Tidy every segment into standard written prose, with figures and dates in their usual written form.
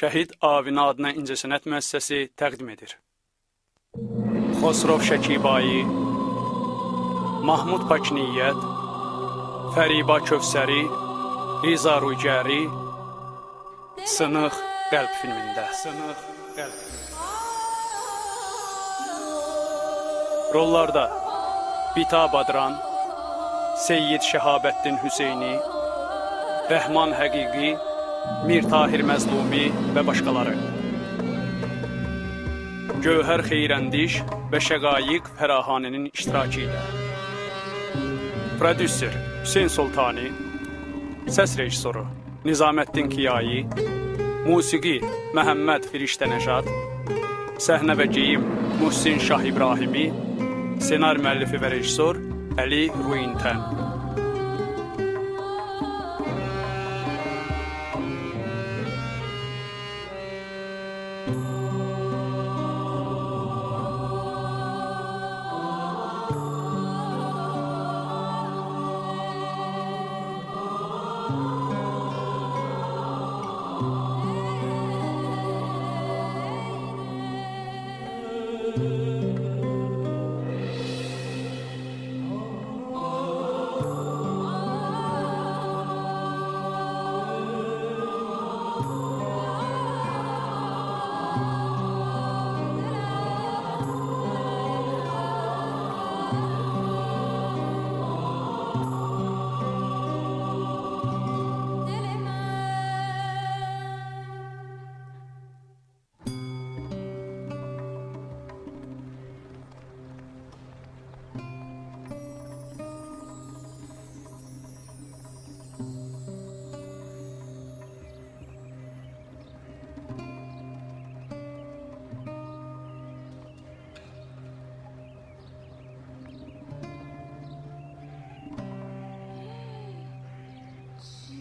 Şəhid Avina adına incəsənət müəssisəsi təqdim edir. Xosrov Şəkibayi, Mahmud Pakiniyyət, Fəriba Kövsəri, Riza Rüygəri, Sınıq Qəlb filmində. Sınıq Qəlb. Rollarda Bita Badran, Seyyid Şəhabəddin Hüseyni, Rəhman Həqiqi, Mir Tahir Məzlumi və başqaları. Gövhər Xeyrəndiş və Şəqaiq Fərahaninin iştirakı ilə. Prodüser Hüseyn Sultani, səs rejissoru Nizaməddin Kiyayi, musiqi Məhəmməd Firiştə Nəşad, səhnə və geyim Muhsin Şah İbrahimi, ssenari müəllifi və rejissor Əli Ruintən.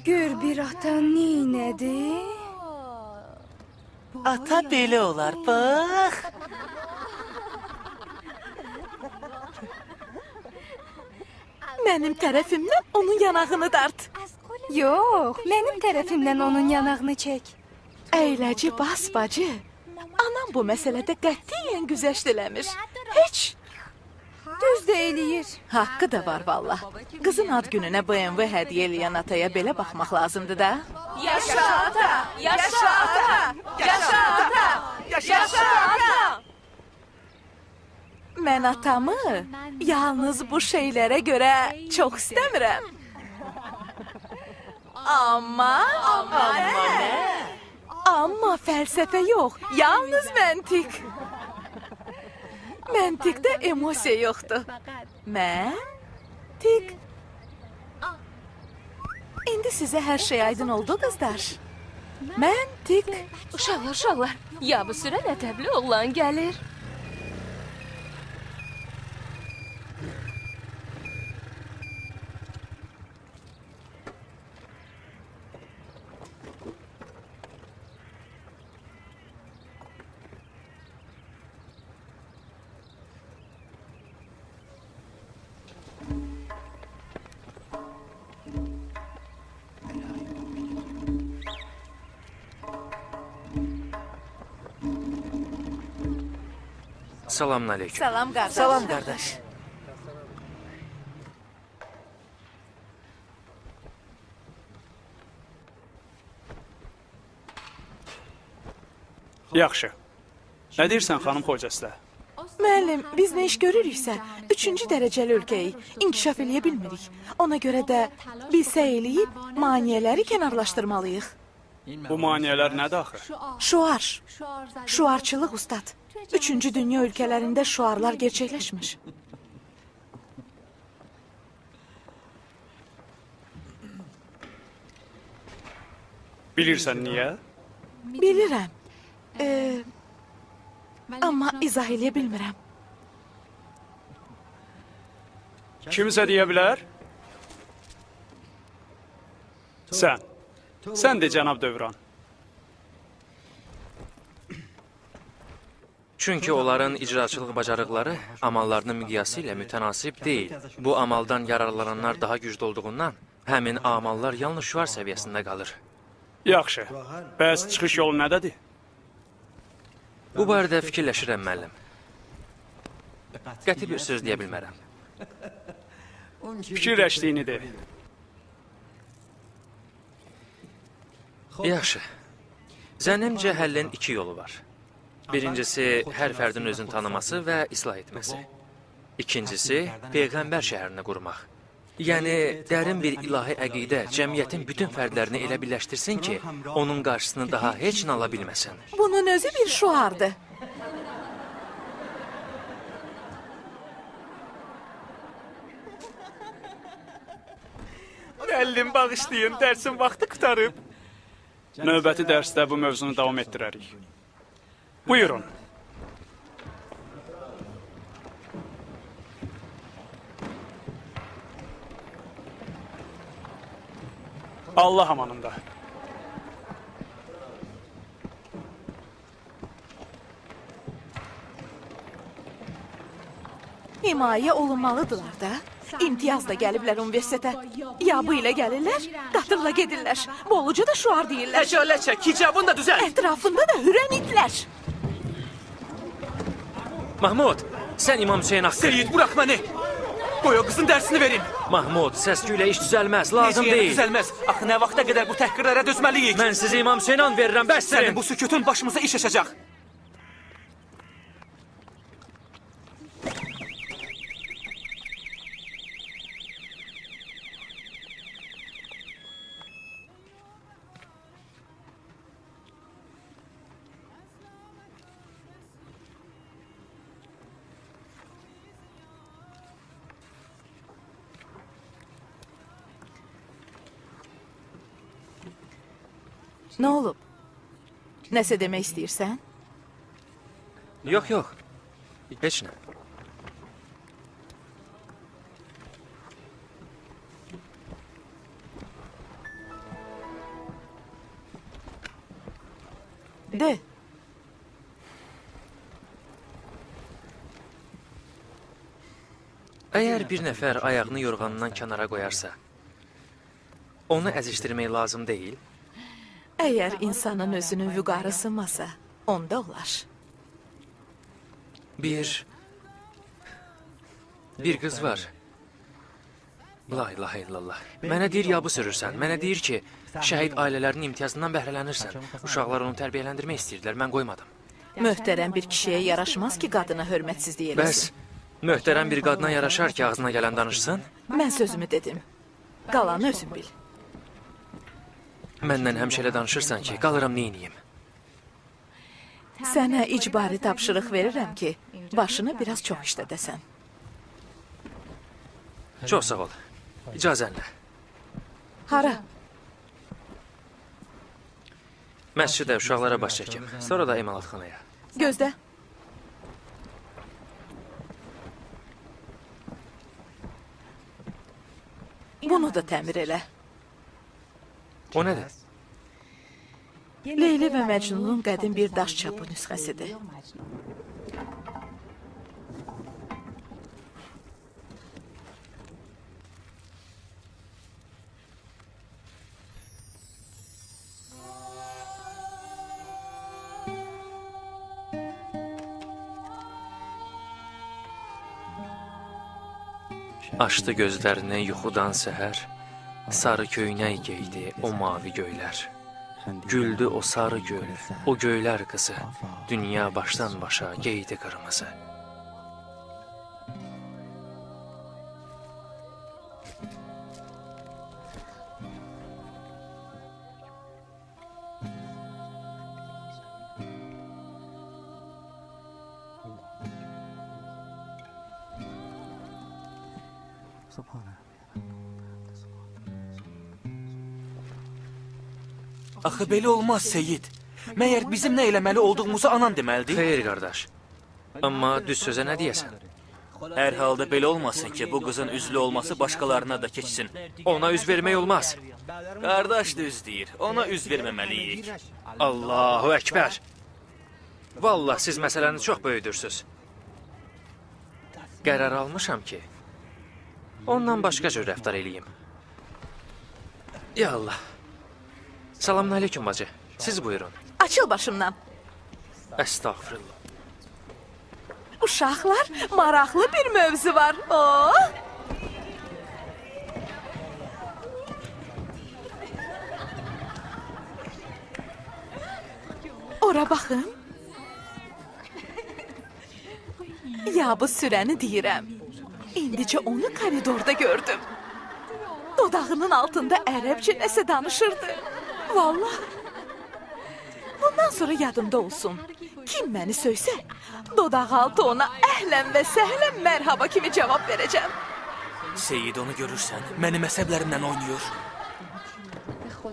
Gör bir ata neynədi? Ata belə olar, bax. Mənim tərəfimdən onun yanağını dart. Yox, mənim tərəfimdən onun yanağını çək. Əyləci bas, bacı. Anam bu məsələdə qətiyyən güzəşt eləmir. Heç. Düz də eləyir. Haqqı da var valla. Qızın ad gününə BMW hədiyyə eləyən ataya belə baxmaq lazımdır da. Yaşa ata! Yaşa ata! Yaşa ata! Yaşa ata! Mən atamı yalnız bu şeylərə görə çox istəmirəm. Amma nə? Amma fəlsəfə yox, yalnız məntiq. Məntiqdə emosiya yoxdur. Məntiq. İndi sizə hər şey aydın oldu, qızlar. Məntiq. Uşaqlar, ya bu sürə ədəbli oğlan gəlir. Salamünaleyküm. Salam qardaş. Salam qardaş. Yaxşı. Nə deyirsən xanım Xocəstə? Müəllim, biz nə iş görürüksə, 3-cü dərəcəli ölkəyi inkişaf eləyə bilmirik. Ona görə də biz səy eləyib maneələri kənarlaşdırmalıyıq. Bu maneələr nədir axı? Şuar. Şuarçılıq ustad. 3-cü dünya ölkələrində şuarlar gerçəkləşmiş. Bilirsən niyə? Bilirəm. Amma izah eləyə bilmirəm. Kimsə deyə bilər? Sən. Sən de, cənab Dövran. Çünki onların icraçılıq bacarıqları amallarının miqyası ilə mütənasib deyil. Bu amaldan yararlananlar daha güclü olduğundan həmin amallar yalnız şüar səviyyəsində qalır. Yaxşı. Bəs çıxış yolu nədədir? Bu barədə fikirləşirəm müəllim. Qəti bir söz deyə bilmərəm. Fikirləşdiyini de. Yaxşı. Zənnimcə həllin 2 yolu var. Birincisi, hər fərdin özünü tanıması və islah etməsi. İkincisi, Peyğəmbər şəhərini qurmaq. Yəni, dərin bir ilahi əqidə cəmiyyətin bütün fərdlərini elə birləşdirsin ki, onun qarşısını daha heç nə ala bilməsin. Bunun özü bir şuardır. Müəllim bağışlayın, dərsin vaxtı qutarıb. Növbəti dərsdə bu mövzunu davam etdirərik. Buyurun. Allah amanında. Himayə olunmalıdırlar da. İmtiyaz da gəliblər universitetə. Yabı ilə gəlirlər, qatırla gedirlər. Boluca da şuar deyirlər. Xəcalət çək, hicabını da düzəlt. Ətrafında da hürən itlər. Mahmud, sən İmam Hüseyin haqqı. Seyid, bırak məni. Qoy o qızın dərsini verin. Mahmud, səs-küylə iş düzəlməz, lazım Necə yəni deyil. düzəlməz? Axı nə vaxta qədər bu təhqirlərə dözməliyik? Mən sizi İmam Hüseyin an verirəm, bəsdirin. Sənin bu sükutun başımıza iş açacaq. Nə olub? Nəsə demək istəyirsən? Yox, yox. Heç nə. De. Əgər bir nəfər ayağını yorğanından kənara qoyarsa, onu əzişdirmək lazım deyil. Əgər insanın özünün vüqarı sınmasa, onda olar. Bir qız var. La ilahe illallah. Mənə deyir, yabı sürürsən. Mənə deyir ki, şəhid ailələrinin imtiyazından bəhrələnirsən. Uşaqlar onu tərbiyələndirmək istəyirdilər, mən qoymadım. Möhtərəm bir kişiyə yaraşmaz ki, qadına hörmətsizlik eləsin. Bəs, möhtərəm bir qadına yaraşar ki, ağzına gələn danışsın? Mən sözümü dedim. Qalanı özün bil. Məndən həmişə elə danışırsan ki, qalıram neyniyim? Sənə icbari tapşırıq verirəm ki, başını biraz çox işlədəsən. Çox sağ ol. İcazənlə. Hara? Məscidə uşaqlara baş çəkim, sonra da emalatxanaya. Gözdə. Bunu da təmir elə. O nədir? Leyli və Məcnunun qədim bir daş çapı nüsxəsidir. Açdı gözlərini yuxudan səhər, sarı köynək geydi o mavi göylər. Güldü o sarı göl, o göylər qızı, dünya başdan başa geydi qırmızı. Axı belə olmaz Seyid. Məyər bizim nə eləməli olduğumuzu anan deməlidir? Xeyr, qardaş. Amma düz sözə nə deyəsən? Hər halda belə olmasın ki, bu qızın üzlü olması başqalarına da keçsin. Ona üz vermək olmaz. Qardaş da üz deyir, ona üz verməməliyik. Allahu Əkbər. Vallah, siz məsələni çox böyüdürsünüz. Qərar almışam ki, ondan başqa cür rəftar eləyim. Ya Allah. Salamünaleyküm bacı. Siz buyurun. Açıl başımdan. Estağfurullah. Uşaqlar, maraqlı bir mövzu var. Oh! Ora baxın. Ya bu sürəni deyirəm. İndicə onu koridorda gördüm. Dodağının altında ərəbcə nəsə danışırdı. Vallahi. Bundan sonra yadımda olsun. Kim məni söysə, dodaq altı ona əhlən və səhlən mərhaba kimi cavab verəcəm. Seyid onu görürsən, mənim əsəblərimdən oynayır.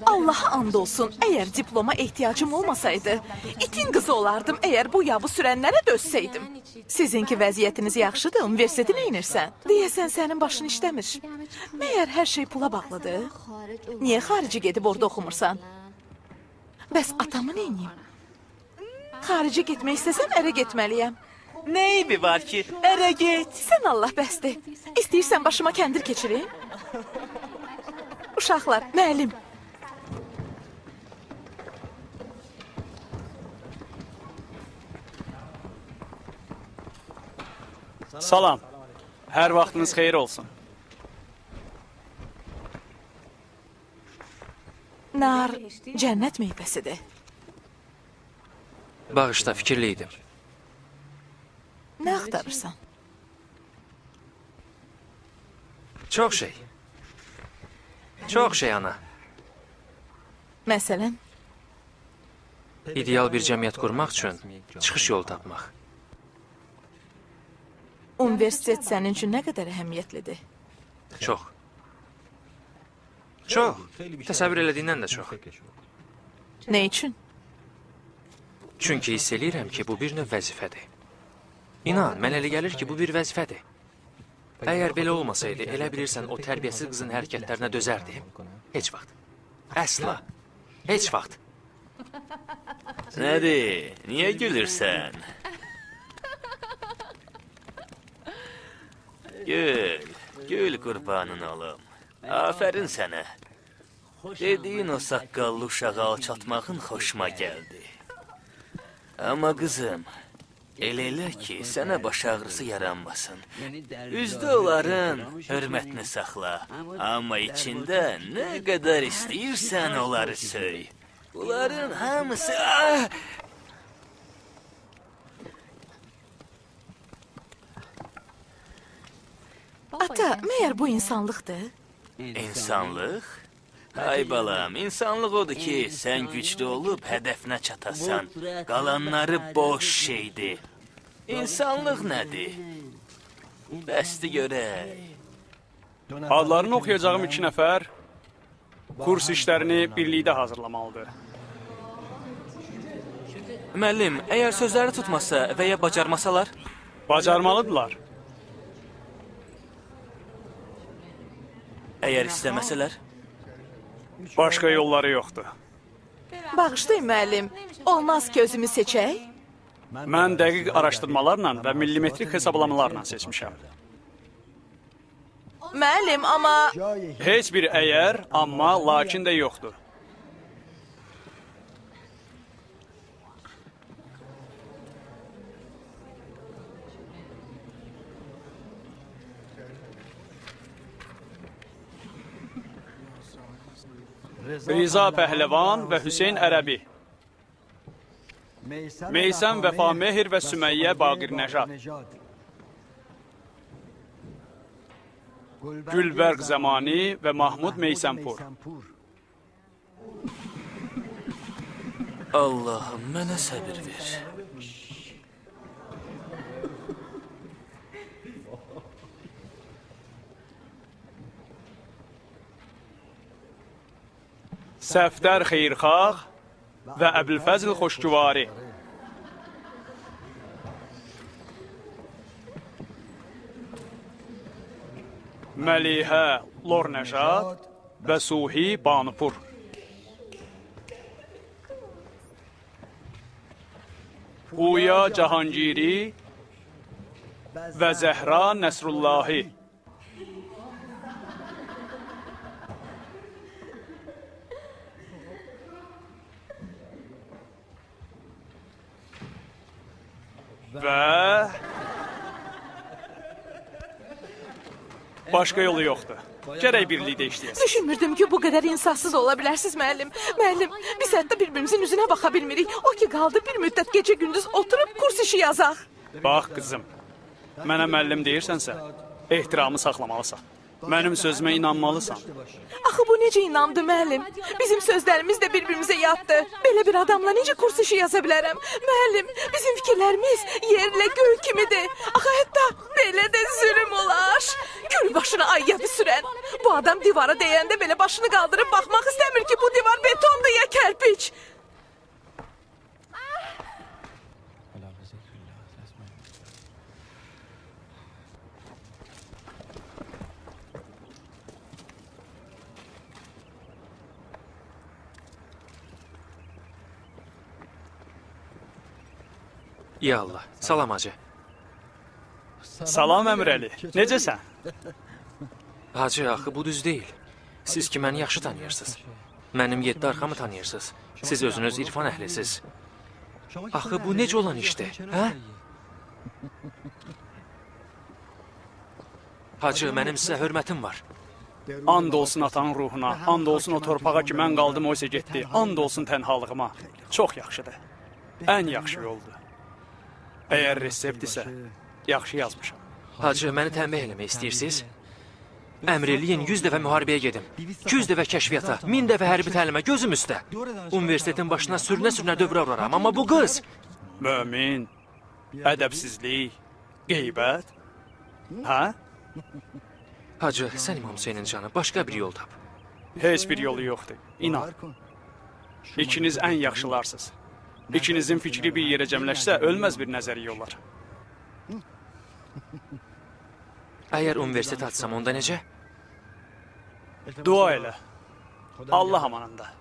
Allaha and olsun, əgər diploma ehtiyacım olmasaydı, itin qızı olardım əgər bu yabı sürənlərə dözsəydim. Sizinki vəziyyətiniz yaxşıdır, universiteti neynirsən? Deyəsən sənin başın işləmir. Məyər hər şey pula bağlıdır? Niyə xarici gedib orada oxumursan? Bəs atamı neyniyim? Xarici getmək istəsəm ərə getməliyəm. Neybi var ki, ərə get. Sən Allah bəsdir. İstəyirsən başıma kəndir keçirim? Uşaqlar, müəllim. Salam. Hər vaxtınız xeyir olsun. Nar cənnət meyvəsidir. Bağışda fikirli idim. Nə axtarırsan? Çox şey. Çox şey ana. Məsələn, İdeal bir cəmiyyət qurmaq üçün çıxış yolu tapmaq. universitet sənin üçün nə qədər əhəmiyyətlidir? Çox. Çox. Təsəvvür elədiyindən də çox. Nə üçün? Çünki hiss eləyirəm ki, bu bir növ vəzifədir. İnan, mən elə gəlir ki, bu bir vəzifədir. Əgər belə olmasaydı, elə bilirsən o tərbiyəsiz qızın hərəkətlərinə dözərdim. Heç vaxt. Əsla. Heç vaxt. Nədir, niyə gülürsən? Gül qurbanın olum. Afərin sənə. Dediyin o saqqallı uşağı alçatmağın xoşuma gəldi. Amma qızım, elə ki, sənə baş ağrısı yaranmasın. Üzdə onların hörmətini saxla. Amma içində nə qədər istəyirsən onları söy. Bunların hamısı... Ata, məyər bu insanlıqdır? İnsanlıq? Ay balam, insanlıq odur ki, sən güclü olub hədəfinə çatasan. Qalanları boş şeydir. İnsanlıq nədir? Bəsdi görək. Adlarını oxuyacağım 2 nəfər kurs işlərini birlikdə hazırlamalıdır. Müəllim, əgər sözləri tutmasa və ya bacarmasalar? Bacarmalıdırlar. Əgər istəməsələr? Başqa yolları yoxdur. Bağışlayın müəllim, olmaz ki özümü seçək? Mən dəqiq araşdırmalarla və millimetrik hesablamalarla seçmişəm. Müəllim, amma... Heç bir əgər, amma, lakin də yoxdur. Riza Pəhləvan və Hüseyn Ərəbi. Meysəm Vəfa Mehir və Süməyyə Baqir Nəjad. Gülbərq Zəmani və Mahmud Meysəmpur. Allahım, mənə səbir ver. Səfdər Xeyrxalq və Əbülfəzl Xoşgüvari. Məlihə Lor Nəjad və Suhi Banupur. Huya Cahangiri və Zəhra Nəsrullahi. Və başqa yolu yoxdur. Gərək birlikdə işləyəsiniz. Düşünmürdüm ki, bu qədər insafsız ola bilərsiniz, müəllim. Müəllim, biz hətta bir-birimizin üzünə baxa bilmirik. O ki, qaldı bir müddət gecə-gündüz oturub kurs işi yazaq. Bax, qızım, mənə müəllim deyirsənsə, ehtiramı saxlamalısan. Mənim sözümə inanmalısan. Axı bu necə inandı, müəllim? Bizim sözlərimiz də bir-birimizə yatdı. Belə bir adamla necə kurs işi yaza bilərəm? Müəllim, bizim fikirlərimiz yerlə göy kimidir. Axı hətta belə də zülüm olar. Gül başına ayyadı sürən. Bu adam divara deyəndə belə başını qaldırıb baxmaq istəmir ki, bu divar betondur ya kərpiç. Ya Allah, salam hacı. Salam Əmirəli, necəsən? Hacı, axı bu düz deyil. Siz ki, məni yaxşı tanıyırsınız. Mənim 7 arxamı tanıyırsınız. Siz özünüz irfan əhlisiniz. Axı bu necə olan işdir, hə? Hacı, mənim sizə hörmətim var. And olsun atanın ruhuna, and olsun o torpağa ki, mən qaldım, o isə getdi. And olsun tənhalığıma. Çox yaxşıdır. Ən yaxşı yoldur. Əgər resept isə, yaxşı yazmışam. Hacı, məni tənbih eləmək istəyirsiniz? Əmr eləyin 100 dəfə müharibəyə gedim. 200 dəfə kəşfiyyata, 1000 dəfə hərbi təlimə, gözüm üstə. Universitetin başına sürünə-sürünə dövrə vuraram. Amma bu qız... Mömin, ədəbsizlik, qeybət, hə? Hacı, sən İmam Hüseynin canı, başqa bir yol tap. Heç bir yolu yoxdur, inan. İkiniz ən yaxşılarsınız. İkinizin fikri bir yerə cəmləşsə, ölməz bir nəzəriyyə olar. Əgər universitet açsam, onda necə? Dua elə. Allah amanında.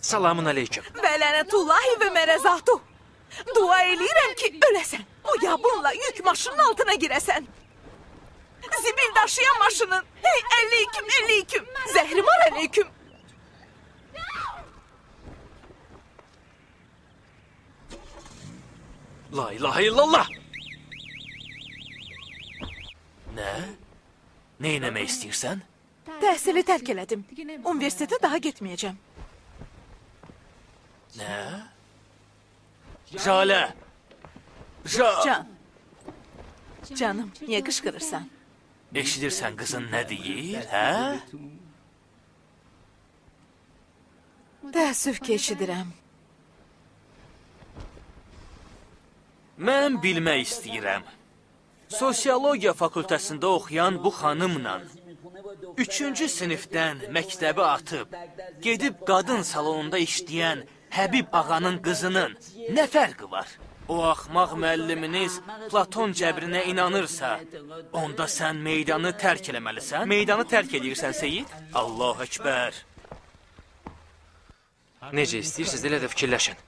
Selamun aleyküm. Və lənətullahi və mərəzatuh. Dua eləyirəm ki, öləsən. O yabunla yük maşının altına girəsən. Zibil daşıyan maşının. Hey, əlleyküm, əlleyküm. Zəhrimar əlleyküm. La ilahe illallah. Nə? Nə eləmək istəyirsən? Təhsili tərk elədim. Universitetə daha getməyəcəm. Nə? Jalə! Can. Canım, niyə qışqırırsan? Eşidirsən qızın nə deyir, hə? Təəssüf ki, eşidirəm. Mən bilmək istəyirəm. Sosiologiya fakültəsində oxuyan bu xanımla 3-cü sinifdən məktəbi atıb, gedib qadın salonunda işləyən Həbib ağanın qızının nə fərqi var? O axmaq müəlliminiz Platon cəbrinə inanırsa, onda sən meydanı tərk eləməlisən. Meydanı tərk edirsən, Seyid? Allahu Ekber. Necə istəyirsiniz, elə də fikirləşin.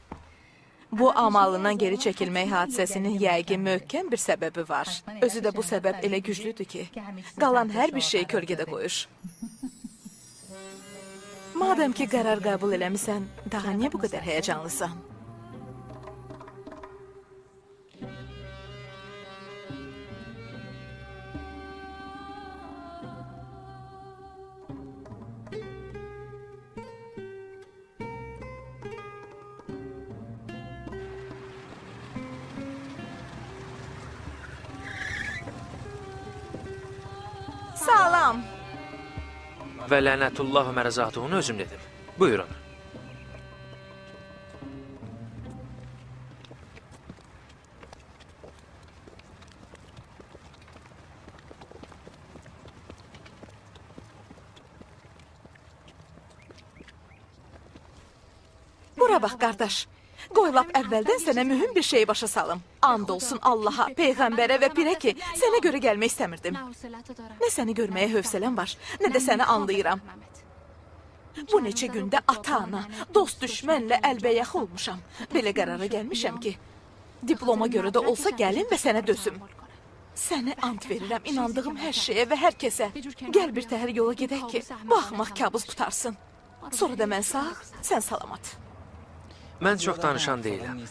Bu amalından geri çəkilmək hadisəsinin yəqin möhkəm bir səbəbi var. Özü də bu səbəb elə güclüdür ki, qalan hər bir şey kölgədə qoyur. Madəm ki, qərar qəbul eləmisən, daha niyə bu qədər həyəcanlısan? Salam. Və lənətullah mərəzatuhunu özüm dedim. Buyurun. Bura bax, qardaş. Qoy lap əvvəldən sənə mühüm bir şey başa salım. And olsun Allaha, Peyğəmbərə və pirə ki, sənə görə gəlmək istəmirdim. Nə səni görməyə hövsələm var, nə də səni anlayıram. Bu neçə gündə ata-ana, dost düşmənlə əlbəyax olmuşam. Belə qərara gəlmişəm ki, diploma görə də olsa gəlin və sənə dözüm. Sənə ant verirəm, inandığım hər şeyə və hər kəsə. Gəl bir təhər yola gedək ki, bu axmaq kabus qutarsın. Sonra da mən sağ, sən salamat. Mən çox danışan deyiləm.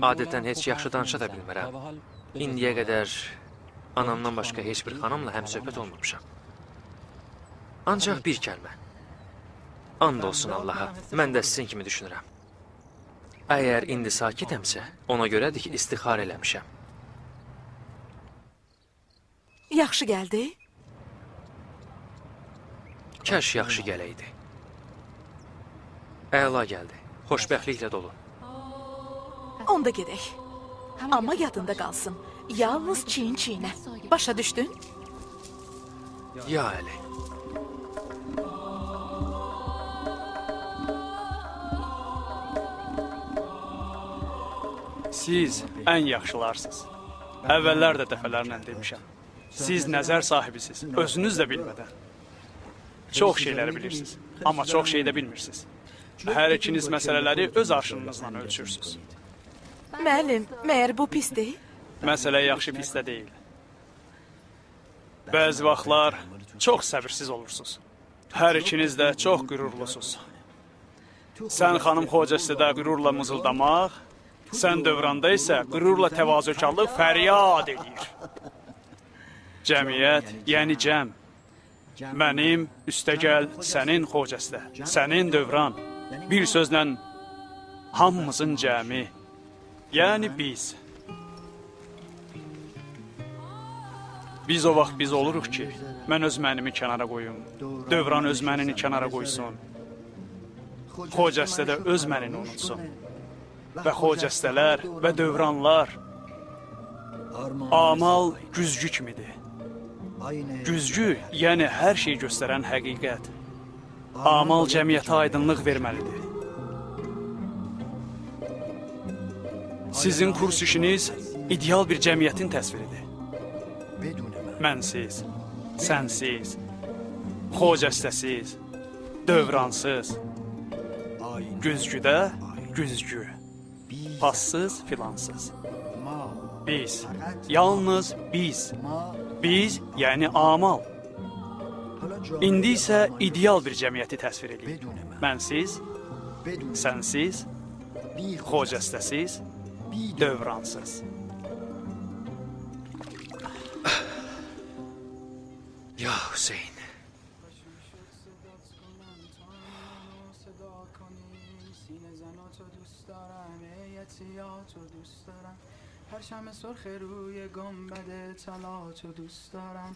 Adətən heç yaxşı danışa da bilmirəm. İndiyə qədər anamdan başqa heç bir xanımla həmsöhbət olmamışam. Ancaq bir kəlmə. And olsun Allaha, mən də sizin kimi düşünürəm. Əgər indi sakitəmsə, ona görədir ki, istixar eləmişəm. Yaxşı gəldi? Kəş yaxşı gələydi. Əla gəldi. Xoşbəxtliklə dolu. Onda gedək. Amma yadında qalsın. Yalnız çiyin-çiyinə. Başa düşdün? Ya Əli. Siz ən yaxşılarsınız. Əvvəllər də dəfələrlə demişəm. Siz nəzər sahibisiniz, özünüz də bilmədən. Çox şeyləri bilirsiniz, amma çox şey də bilmirsiniz. Hər ikiniz məsələləri öz arşınınızla ölçürsünüz. Müəllim, məyər bu pisdir? Məsələ yaxşı pis də deyil. Bəzi vaxtlar çox səbirsiz olursunuz. Hər ikiniz də çox qürurlusunuz. Sən xanım Xocəstədə qürurla mızıldamaq, sən dövranda isə qürurla təvazökarlıq fəryad edir. Cəmiyyət, yəni cəm. Mənim, üstəgəl, sənin Xocəstə, sənin dövran. Bir sözlə, hamımızın cəmi, yəni biz. Biz o vaxt biz oluruq ki, mən öz mənimi kənara qoyum, dövran öz mənini kənara qoysun, Xocəstə də öz mənini unutsun və Xocəstələr və dövranlar amal güzgü kimidir. Güzgü, yəni hər şey göstərən həqiqət. Amal cəmiyyətə aydınlıq verməlidir. Sizin kurs işiniz ideal bir cəmiyyətin təsviridir. Mənsiz, sənsiz, Xocəstəsiz, dövransız, güzgüdə güzgü, passız filansız. Biz, yalnız biz, biz yəni amal. İndi isə ideal bir cəmiyyəti təsvir edin. Mənsiz, sənsiz, Xocəstəsiz, dövransız. Ya Hüseyin. هر شمع سرخ روی گنبد طلاتو دوست دارم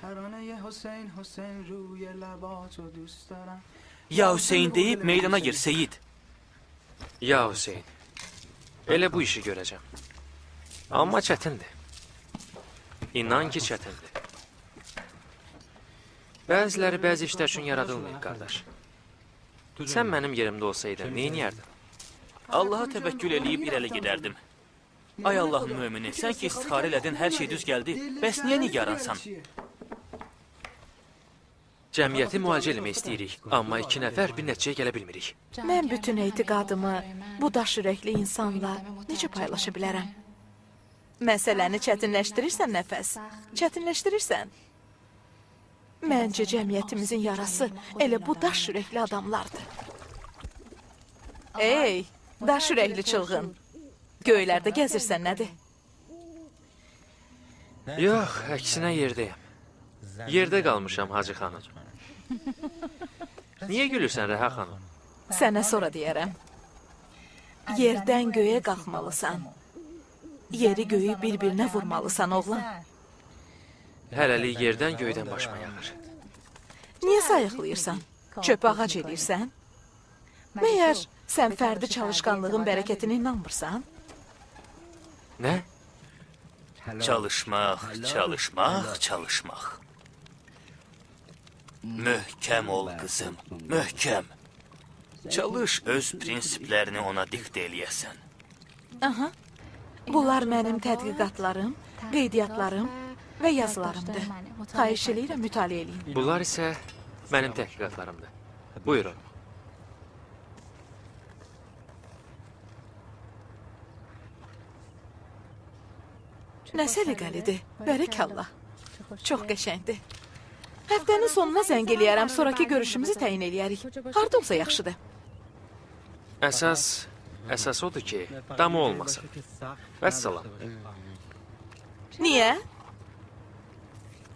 ترانه حسین حسین روی لباتو دوست دارم Ya Hüseyin deyib meydana gir Seyid. Ya Hüseyin. Elə bu işi görəcəm. Amma çətindir. İnan ki çətindir. Bəziləri bəzi işlər üçün yaradılmayıb, qardaş. Sən mənim yerimdə olsaydın, neyniyərdin? Allaha təvəkkül eləyib irəli gedərdim. Ay Allahın mömini, sən ki istixarə elədin, hər şey düz gəldi. Bəs niyə nigaransan? Cəmiyyəti müalicə eləmək istəyirik, amma 2 nəfər bir nəticəyə gələ bilmirik. Mən bütün etiqadımı bu daş ürəkli insanla necə paylaşa bilərəm? Məsələni çətinləşdirirsən nəfəs, çətinləşdirirsən. Məncə cəmiyyətimizin yarası elə bu daş ürəkli adamlardır. Ey, daş ürəkli çılğın. Göylərdə gəzirsən, nədir? Yox, əksinə yerdəyəm. Yerdə qalmışam, Hacı xanım. Niyə gülürsən, Rəhə xanım? Sənə sonra deyərəm. Yerdən göyə qalxmalısan. Yeri göyü bir-birinə vurmalısan, oğlan. Hələlik yerdən göydən başıma yağır. Niyə sayıqlayırsan? Çöpü ağac eləyirsən? Məyər sən fərdi çalışqanlığın bərəkətini inanmırsan? Nə? Çalışmaq, çalışmaq, çalışmaq. Möhkəm ol qızım, möhkəm. Çalış öz prinsiplərini ona diktə eləyəsən. Aha. Bunlar mənim tədqiqatlarım, qeydiyyatlarım və yazılarımdır. Xahiş eləyirəm, mütaliə eləyin. Bunlar isə mənim təhqiqatlarımdır. Buyurun. Nə səliqəlidir, bərəkallah. Çox qəşəngdir. Həftənin sonuna zəng eləyərəm, sonraki görüşümüzü təyin eləyərik. Harda olsa yaxşıdır. Əsas odur ki, damı olmasın. Vəssalam. Niyə?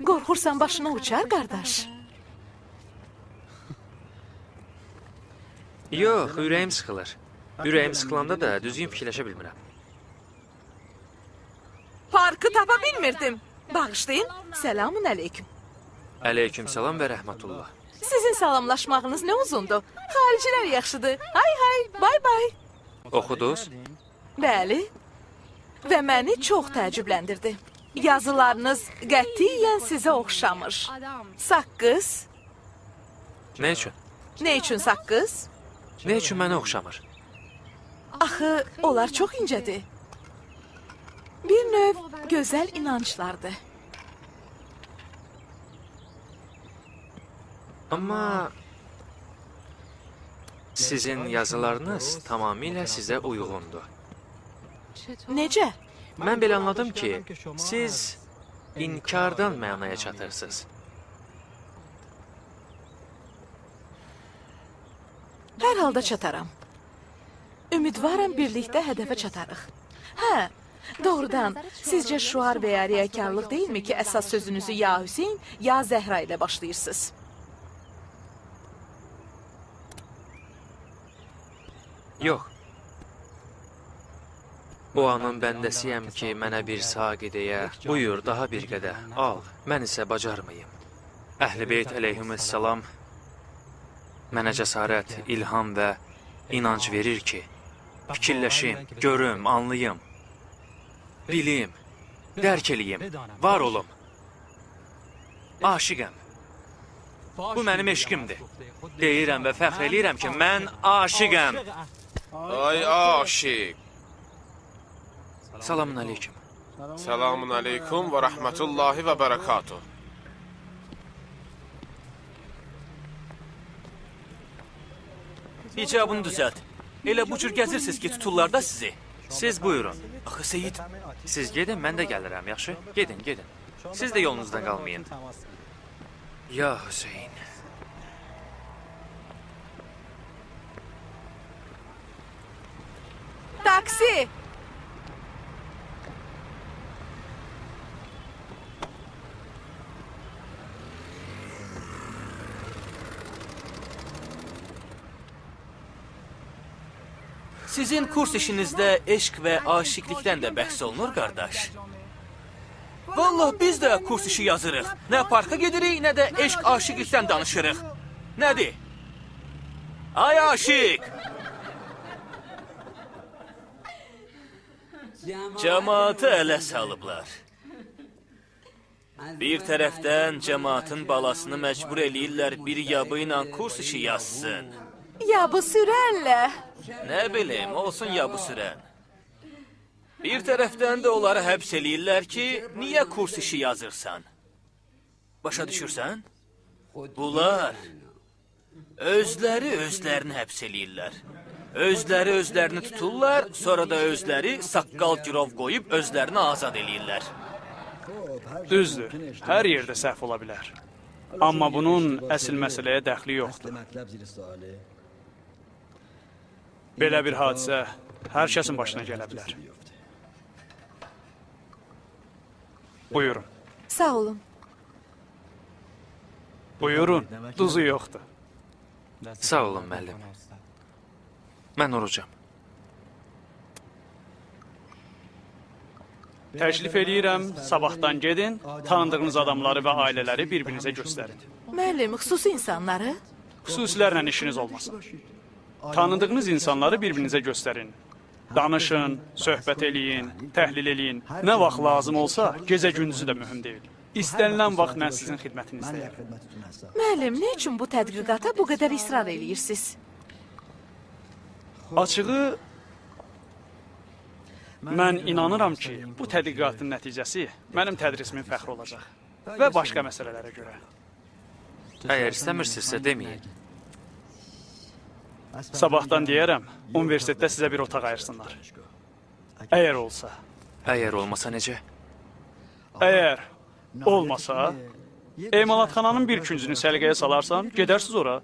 Qorxursan başına uçar, qardaş. Yox, ürəyim sıxılır. Ürəyim sıxılanda da düzgün fikirləşə bilmirəm. Parkı tapa bilmirdim. Bağışlayın, selamun aleyküm. Əleyküm salam və rəhmətullah. Sizin salamlaşmağınız nə uzundur? Xaricilər yaxşıdır. Hay hay, bay bay. Oxuduz? Bəli. Və məni çox təəccübləndirdi. Yazılarınız qətiyyən sizə oxşamır. Saqqız? Nə üçün? Nə üçün saqqız? Nə üçün mənə oxşamır? Axı, onlar çox incədir. Bir növ gözəl inanclardır. Amma sizin yazılarınız tamamilə sizə uyğundur. Necə? Mən belə anladım ki, siz inkardan mənaya çatırsınız. Hər halda çataram. Ümidvaram birlikdə hədəfə çatarıq. Hə, doğrudan, sizcə şuar və ya riyakarlıq deyilmi ki, əsas sözünüzü ya Hüseyin, ya Zəhra ilə başlayırsınız? Yox. O anın bəndəsiyəm ki, mənə bir saqideyə, buyur daha bir qədər, al, mən isə bacarmayım. Əhl-i Beyt əleyhissalam mənə cəsarət, ilham və inanc verir ki, fikirləşim, görüm, anlayım, bilim, dərk eləyim, var olum. Aşiqəm. Bu mənim eşqimdir. Deyirəm və fəxr eləyirəm ki, mən aşiqəm. Ay aşiq. Selamun aleyküm. Selamun aleyküm və rəhmətullahi və bərəkatuh. İcabını düzəlt. Elə bu cür gəzirsiniz ki, tuturlar da sizi. Siz buyurun. Axı Seyid, Siz gedin, mən də gəlirəm, yaxşı? Gedin, gedin. Siz də yolunuzdan qalmayın. Ya Hüseyin. Taksi! sizin kurs işinizdə eşq və aşiqlikdən də bəhs olunur, qardaş. Vallahi biz də kurs işi yazırıq. Nə parka gedirik, nə də eşq aşiqlikdən danışırıq. Nədir? Ay aşiq! Cəmaatı ələ salıblar. Bir tərəfdən cəmaatın balasını məcbur eləyirlər bir yabı ilə kurs işi yazsın. Ya bu sürənlə. Nə bilim, olsun yabı sürən. Bir tərəfdən də onları həbs eləyirlər ki, niyə kurs işi yazırsan? Başa düşürsən? Bunlar özləri özlərini həbs eləyirlər. Özləri özlərini tuturlar, sonra da özləri saqqal girov qoyub özlərini azad eləyirlər. Düzdür, hər yerdə səhv ola bilər. Amma bunun əsl məsələyə dəxli yoxdur. Belə bir hadisə hər kəsin başına gələ bilər. Buyurun. Sağ olun. Buyurun, duzu yoxdur. Sağ olun, müəllim. Mən orucam. Təklif eləyirəm, sabahdan gedin, tanıdığınız adamları və ailələri bir-birinizə göstərin. Müəllim, xüsusi insanları? Xüsusilərlə işiniz olmasın. Tanıdığınız insanları bir-birinizə göstərin. Danışın, söhbət eləyin, təhlil eləyin. Nə vaxt lazım olsa, gecə-gündüzü də mühüm deyil. İstənilən vaxt mən sizin xidmətinizdəyəm. Müəllim, nə üçün bu tədqiqata bu qədər israr eləyirsiniz? Açığı, Mən inanıram ki, bu tədqiqatın nəticəsi mənim tədrisimin fəxri olacaq və başqa məsələlərə görə. Əgər istəmirsinizsə deməyin. Sabahdan deyərəm, universitetdə sizə bir otaq ayırsınlar. Əgər olsa. Əgər olmasa necə? Əgər olmasa, emalatxananın bir küncünü səliqəyə salarsan, gedərsiz ora.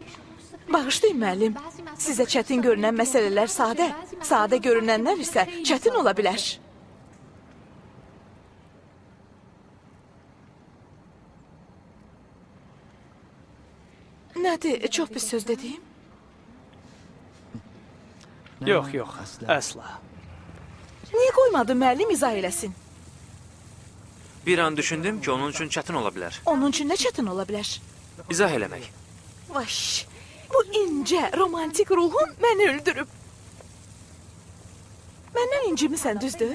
Bağışlayın müəllim. Sizə çətin görünən məsələlər sadə, sadə görünənlər isə çətin ola bilər. Nədir, çox pis söz dediyim? Yox, əsla. Niyə qoymadın müəllim izah eləsin? Bir an düşündüm ki, onun üçün çətin ola bilər. Onun üçün nə çətin ola bilər? İzah eləmək. Vay, bu incə, romantik ruhun məni öldürüb. Məndən incimisən, düzdür?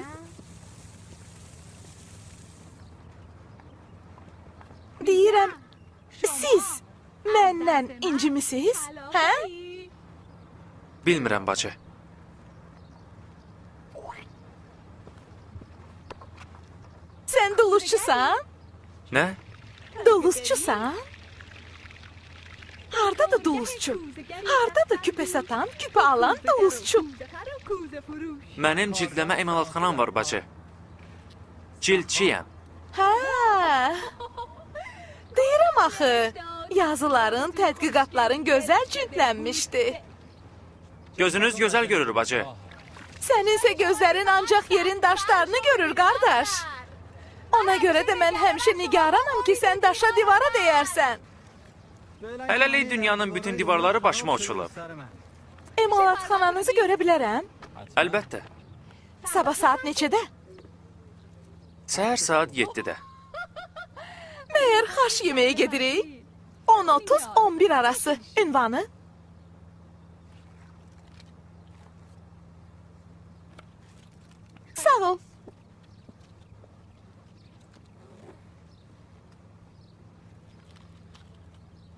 Deyirəm, siz məndən incimisiniz, hə? Bilmirəm, bacı. Sən duluzçusan? Nə? Duluzçusan? Hardadır duluzçu? Hardadır küpə satan, küpə alan duluzçu? Mənim cildləmə emalatxanam var, bacı. Cildçiyəm. Hə, deyirəm axı, yazıların, tədqiqatların gözəl cildlənmişdi. Gözünüz gözəl görür, bacı. Səninsə gözlərin ancaq yerin daşlarını görür, qardaş. Ona görə də mən həmişə nigaranam ki, sən daşa divara deyərsən. Hələlik dünyanın bütün divarları başıma uçulub. Emalatxananızı görə bilərəm. Əlbəttə. Sabah saat neçədə? Səhər saat 7-də. Məyər xaş yeməyə gedirik? 10:30-11 arası. Ünvanı? Sağ ol.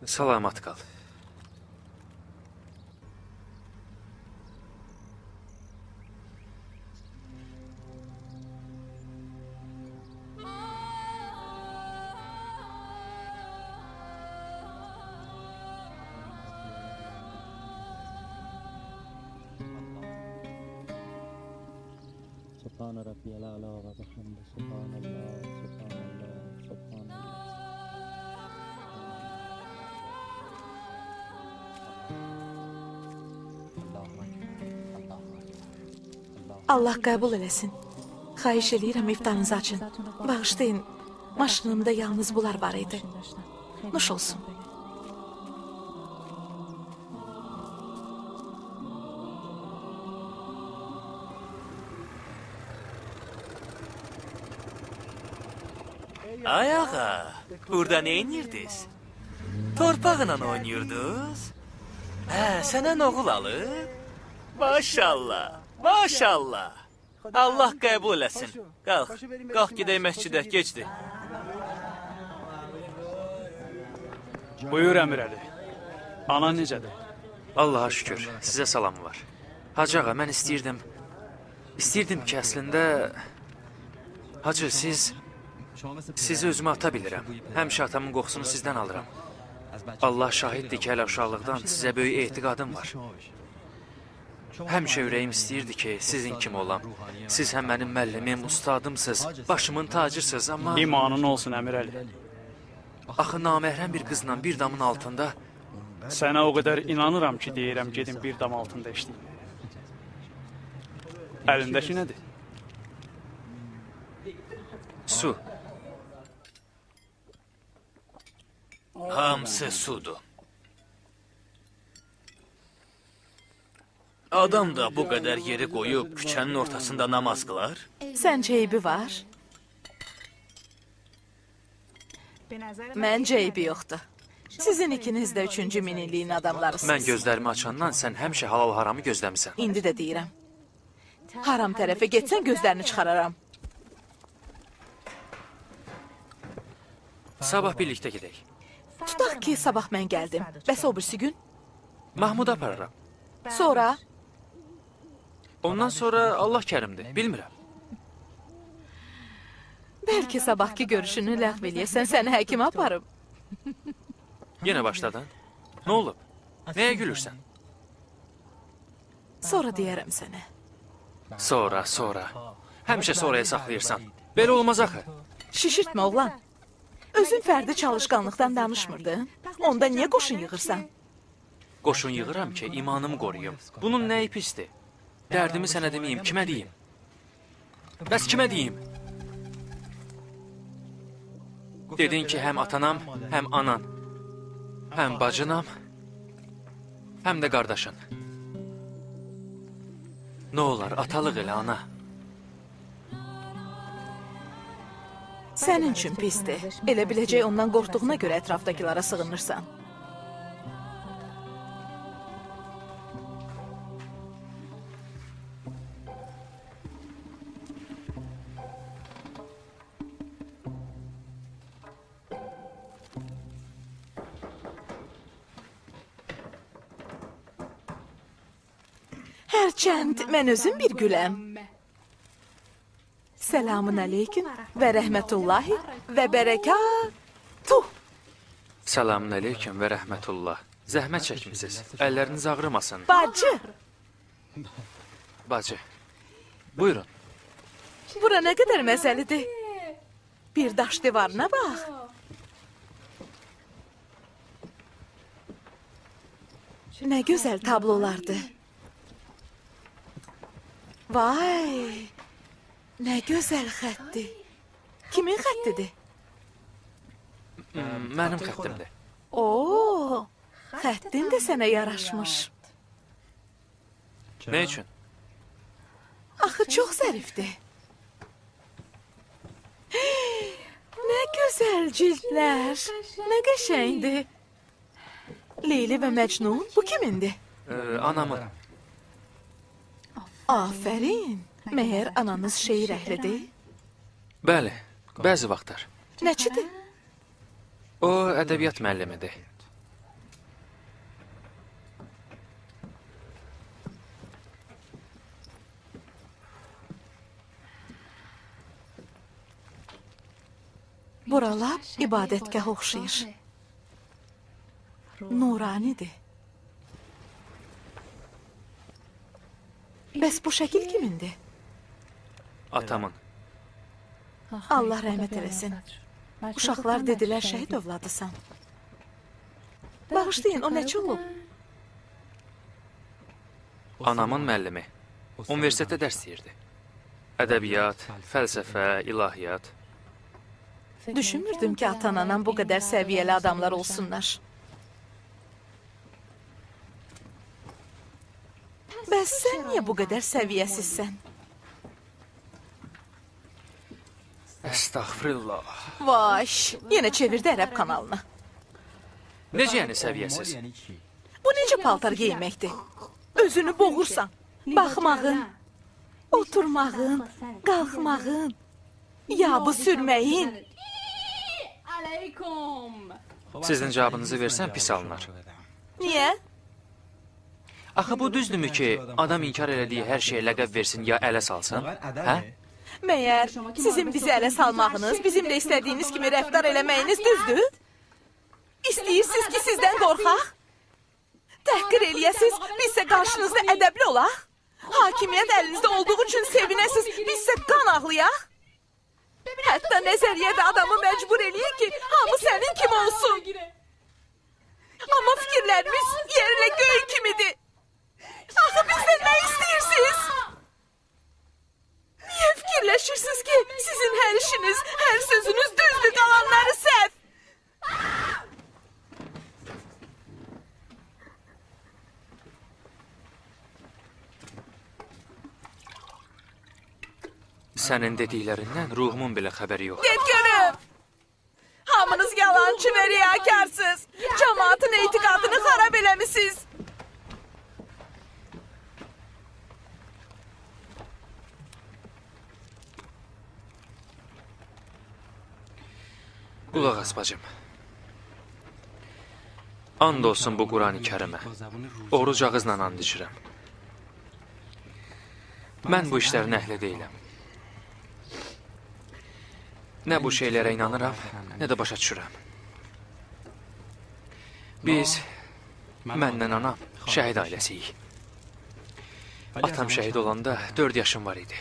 Salamat qal. سبحان ربي الأعلى وبحمده سبحان الله سبحان الله سبحان الله. Allah qəbul eləsin. Xahiş eləyirəm, iftarınızı açın. Bağışlayın, maşınımda yalnız bunlar var idi. Nuş olsun. Ay ağa, burada nə edirdiniz? Torpaqla oynayırdınız? Hə, sənə oğul alıb? Maşallah, maşallah. Allah qəbul eləsin. Qalx gedək məscidə, gecdir. Buyur Əmirəli. Anan necədir? Allaha şükür, sizə salamı var. Hacı ağa, mən istəyirdim ki, əslində... Hacı, sizi özümə ata bilirəm. Həmişə atamın qoxusunu sizdən alıram. Allah şahiddir ki, hələ uşaqlıqdan sizə böyük etiqadım var. Həmişə ürəyim istəyirdi ki, sizin kimi olam. Siz həm mənim müəllimim, ustadımsınız, başımın tacırsınız, amma... İmanın olsun Əmirəli. Axı naməhrəm bir qızla bir damın altında... Sənə o qədər inanıram ki, deyirəm, gedin bir dam altında işləyin. Əlindəki nədir? Su. Hamısı sudur. Adam da bu qədər yeri qoyub küçənin ortasında namaz qılar? Səncə eybi var? Məncə eybi yoxdur. Sizin ikiniz də 3-cü minilliyin adamlarısınız. Mən gözlərimi açandan sən həmişə halal haramı gözləmisən. İndi də deyirəm. Haram tərəfə getsən gözlərini çıxararam. Sabah birlikdə gedək. Tutaq ki, sabah mən gəldim. Bəs o birisi gün? Mahmud apararam. Sonra? Ondan sonra Allah kərimdir, bilmirəm. Bəlkə sabahki görüşünü ləğv eləyəsən, səni həkimə aparım. Yenə başladın. Nə olub? Nəyə gülürsən? Sonra deyərəm sənə. Sonra. Həmişə sonraya saxlayırsan. Belə olmaz axı. Şişirtmə, oğlan. Özün fərdi çalışqanlıqdan danışmırdın. Onda niyə qoşun yığırsan? Qoşun yığıram ki, imanımı qoruyum. Bunun nəyi pisdir? Dərdimi sənə deməyim, kimə deyim? Bəs kimə deyim? Dedin ki, həm atanam, həm anan, həm bacınam, həm də qardaşın. Nə olar, atalıq elə, ana. Sənin üçün pisdir. Elə biləcək ondan qorxduğuna görə ətrafdakilara sığınırsan. Hərçənd mən özüm bir güləm. Selamun aleyküm və rəhmətullahi və bərəkatuh. Selamun aleyküm və rəhmətullah. Zəhmət çəkmisiniz. Əlləriniz ağrımasın. Bacı. Bacı. Buyurun. Bura nə qədər məzəlidir. Bir daş divarına bax. Nə gözəl tablolardır. Vay, nə gözəl xətdir. Kimin xəttidir? Mənim xəttimdir. Oo, xəttin də sənə yaraşmış. Nə üçün? Axı çox zərifdir. Nə gözəl cildlər, nə qəşəngdir. Leyli və Məcnun, bu kimindir? Anamın. Afərin, məyər ananız şeir əhlidir? Bəli, bəzi vaxtlar. Nəçidir? O, ədəbiyyat müəllimidir. Buralar ibadətgah oxşayır. Nuranidir. Bəs bu şəkil kimindir? Atamın. Allah rəhmət eləsin. Uşaqlar dedilər şəhid övladısan. Bağışlayın, o nəçi olub? Anamın müəllimi. Universitetdə dərs deyirdi. Ədəbiyyat, fəlsəfə, ilahiyyat. Düşünmürdüm ki, atan-anan bu qədər səviyyəli adamlar olsunlar. Bəs sən niyə bu qədər səviyyəsizsən? Əstəğfirullah. Vay, yenə çevirdi ərəb kanalını. Necə yəni səviyyəsiz? Bu necə paltar giyməkdir? Özünü boğursan. Baxmağın, oturmağın, qalxmağın, yabı sürməyin. Sizin cavabınızı versən pis alınar. Niyə? Axı bu düzdürmü ki, adam inkar elədiyi hər şeyə ləqəb versin ya ələ salsın? Hə? Məyər sizin bizi ələ salmağınız, bizimlə istədiyiniz kimi rəftar eləməyiniz düzdür? İstəyirsiniz ki, sizdən qorxaq? Təhqir eləyəsiz, bizsə qarşınızda ədəbli olaq? Hakimiyyət əlinizdə olduğu üçün sevinəsiz, bizsə qan ağlayaq? Hətta nəzəriyyədə adamı məcbur eləyək ki, hamı sənin kimi olsun. Amma fikirlərimiz yerlə göy kimidir. Axı bizdən nə istəyirsiniz? Niyə fikirləşirsiniz ki, sizin hər işiniz, hər sözünüz düzdür, qalanları səhv? Sənin dediklərindən ruhumun belə xəbəri yox. Get görüm! Hamınız yalancı və riyakarsınız. Cəmaatın etiqadını xarab eləmisiniz. Qulaq as bacım. And olsun bu Qurani Kərimə. Oruc ağızla and içirəm. Mən bu işlərin əhli deyiləm. Nə bu şeylərə inanıram, nə də başa düşürəm. Biz, mənlə anam, şəhid ailəsiyik. Atam şəhid olanda 4 yaşım var idi.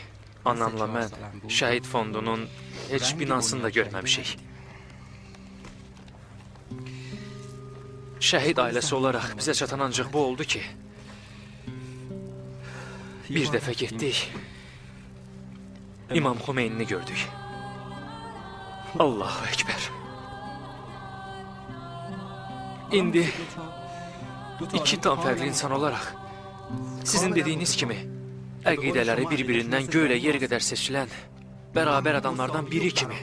Anamla mən şəhid fondunun heç binasını da görməmişik. Şəhid ailəsi olaraq bizə çatan ancaq bu oldu ki, bir dəfə getdik, İmam Xumeynini gördük. Allahu Ekber. İndi iki tam fərqli insan olaraq sizin dediyiniz kimi əqidələri bir-birindən göylə yer qədər seçilən bərabər adamlardan biri kimi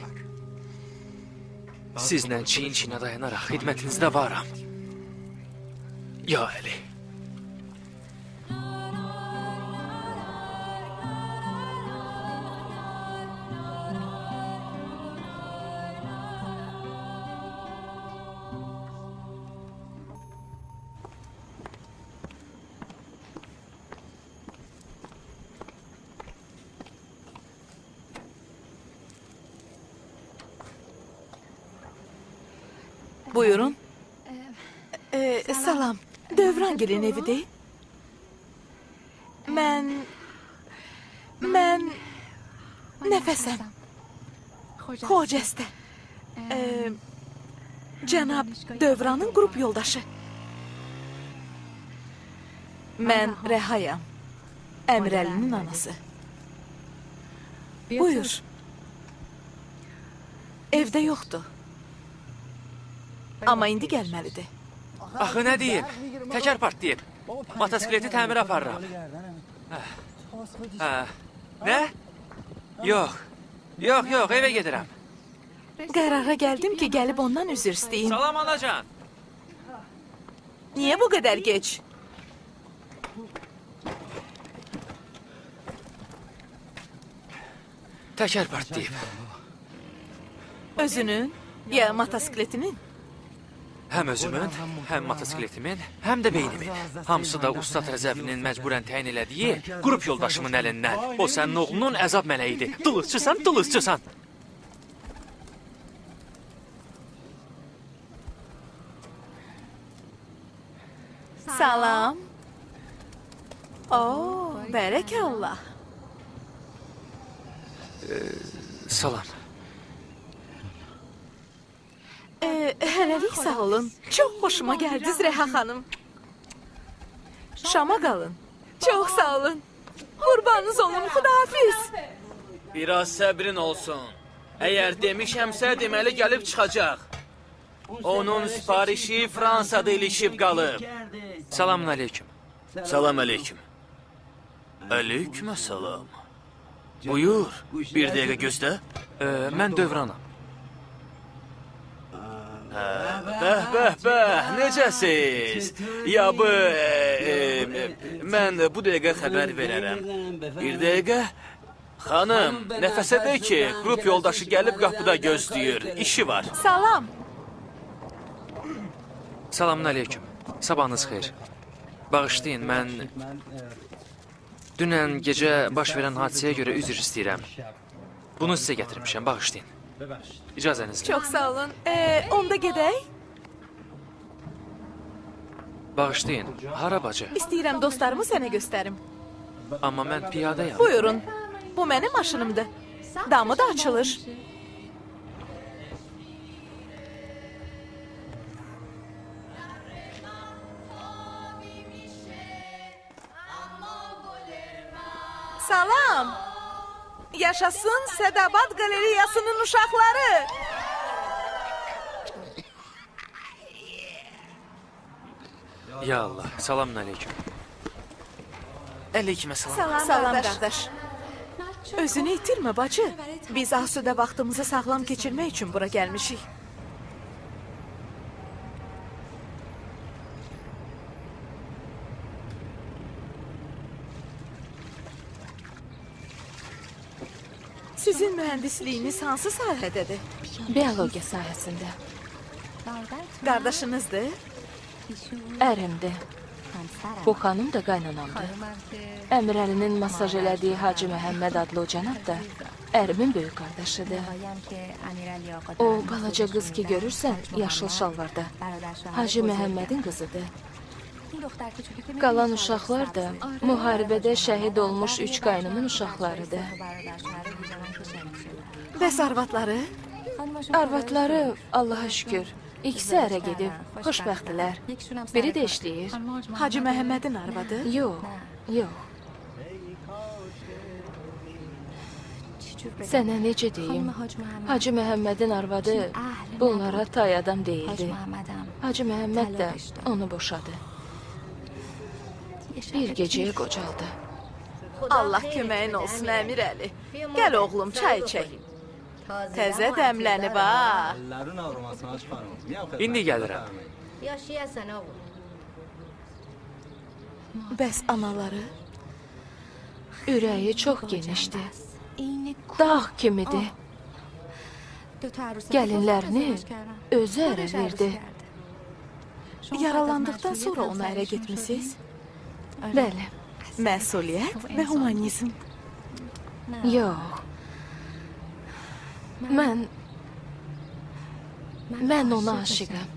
sizlə çiyin-çiyinə dayanaraq xidmətinizdə varam. Ya Əli. Buyurun. Salam. Dövrangilin evidir. Mən nəfəsəm. Xocəstə. Cənab Dövranın qrup yoldaşı. Mən Rəhayam. Əmrəlinin anası. Buyur. Evdə yoxdur. Amma indi gəlməlidir. Axı nə deyim? Təkər partlayıb. Motosikleti təmir aparıram. Nə? Yox. Yox, evə gedirəm. Qərara gəldim ki, gəlib ondan üzr istəyim. Salam anacan. Niyə bu qədər gec? Təkər partlayıb. Özünün, ya motosikletinin? Həm özümün, həm motosikletimin, həm də beynimin. Hamısı da Ustad Rəzəvinin məcburən təyin elədiyi qrup yoldaşımın əlindən. O sənin oğlunun əzab mələyidir. Dılızçısan. Salam. Oo, bərəkallah. Salam. Hələlik sağ olun. Çox xoşuma gəldiniz Rəha xanım. Şama qalın. Çox sağ olun. Qurbanınız olun, xudahafiz. Biraz səbrin olsun. Əgər demişəmsə, deməli gəlib çıxacaq. Onun sifarişi Fransada ilişib qalıb. Salamun aleyküm. Salam aleyküm. Aleykümselam. Buyur, bir dəqiqə gözlə. Mən Dövranam. Bəh, necəsiz? Ya bu, mən bu dəqiqə xəbər verərəm. Bir dəqiqə. Xanım, nəfəsə de ki, qrup yoldaşı gəlib qapıda gözləyir. İşi var. Salam. Salamun aleyküm. Sabahınız xeyir. Bağışlayın, mən dünən gecə baş verən hadisəyə görə üzr istəyirəm. Bunu sizə gətirmişəm, bağışlayın. İcazənizlə. Çox sağ olun. Onda gedək. Bağışlayın, hara bacı? İstəyirəm dostlarımı sənə göstərim. Amma mən piyadayam. Buyurun. Bu mənim maşınımdır. Damı da açılır. Salam. Yaşasın Sədabad Qalereyasının uşaqları. Ya Allah, salamun aleyküm. Aleykümselam. Salam qardaş. Özünü itirmə bacı. Biz asudə vaxtımızı sağlam keçirmək üçün bura gəlmişik. Sizin mühəndisliyiniz hansı sahədədir? Biologiya sahəsində. Qardaşınızdır? Ərimdir. Bu xanım da qaynanamdır. Əmirəlinin masaj elədiyi Hacı Məhəmməd adlı o cənab da ərimin böyük qardaşıdır. O balaca qız ki görürsən, yaşıl şalvarda. Hacı Məhəmmədin qızıdır. Qalan uşaqlar da müharibədə şəhid olmuş 3 qaynımın uşaqlarıdır. Bəs arvadları? Arvadları Allaha şükür. İkisi ərə gedib, xoşbəxtdilər. Biri də işləyir. Hacı Məhəmmədin arvadı? Yox, yox. Sənə necə deyim? Hacı Məhəmmədin arvadı bunlara tay adam deyildi. Hacı Məhəmməd də onu boşadı. Bir gecəyə qocaldı. Allah köməyin olsun Əmir Əli. Gəl oğlum, çay içək. Təzə dəmlənib ha. İndi gəlirəm. Bəs anaları? Ürəyi çox genişdir. Dağ kimidir. Gəlinlərini özü ərə verdi. Yaralandıqdan sonra ona ərə getmisiniz? Bəli. Məsuliyyət və humanizm. Yox. Mən ona aşıqam.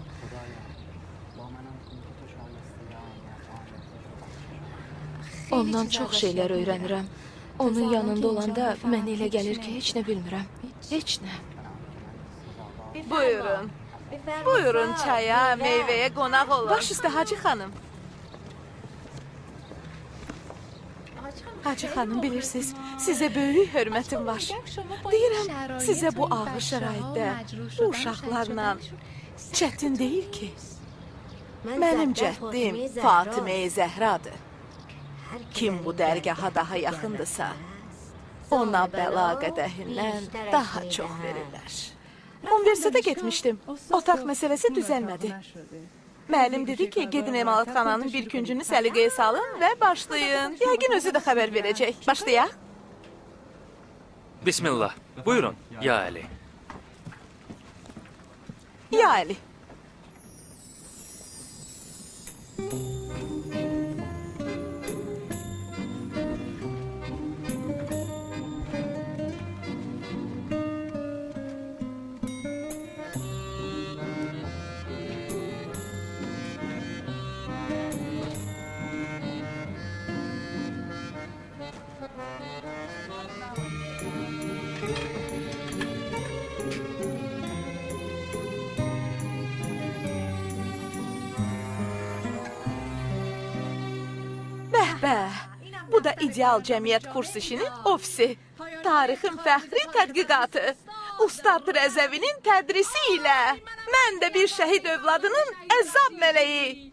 Ondan çox şeylər öyrənirəm. Onun yanında olanda mən elə gəlir ki, heç nə bilmirəm. Heç nə. Buyurun. Buyurun çaya, meyvəyə qonaq olun. Baş üstə Hacı xanım. Hacı xanım, bilirsiniz, sizə böyük hörmətim var. Deyirəm, sizə bu ağır şəraitdə, bu uşaqlarla çətin deyil ki. Mənim cəddim Fatimə-i Zəhradır. Kim bu dərgaha daha yaxındırsa, ona bəla qədəhindən daha çox verirlər. Universitetə getmişdim. Otaq məsələsi düzəlmədi. Müəllim dedi ki, gedin emalatxananın bir küncünü səliqəyə salın və başlayın. Yəqin özü də xəbər verəcək. Başlayaq. Bismillah. Buyurun, ya Əli. Ya Əli. Bu da ideal cəmiyyət kurs işinin ofisi. Tarixin fəxri tədqiqatı. Ustad Rəzəvinin tədrisi ilə. Mən də bir şəhid övladının əzab mələyi.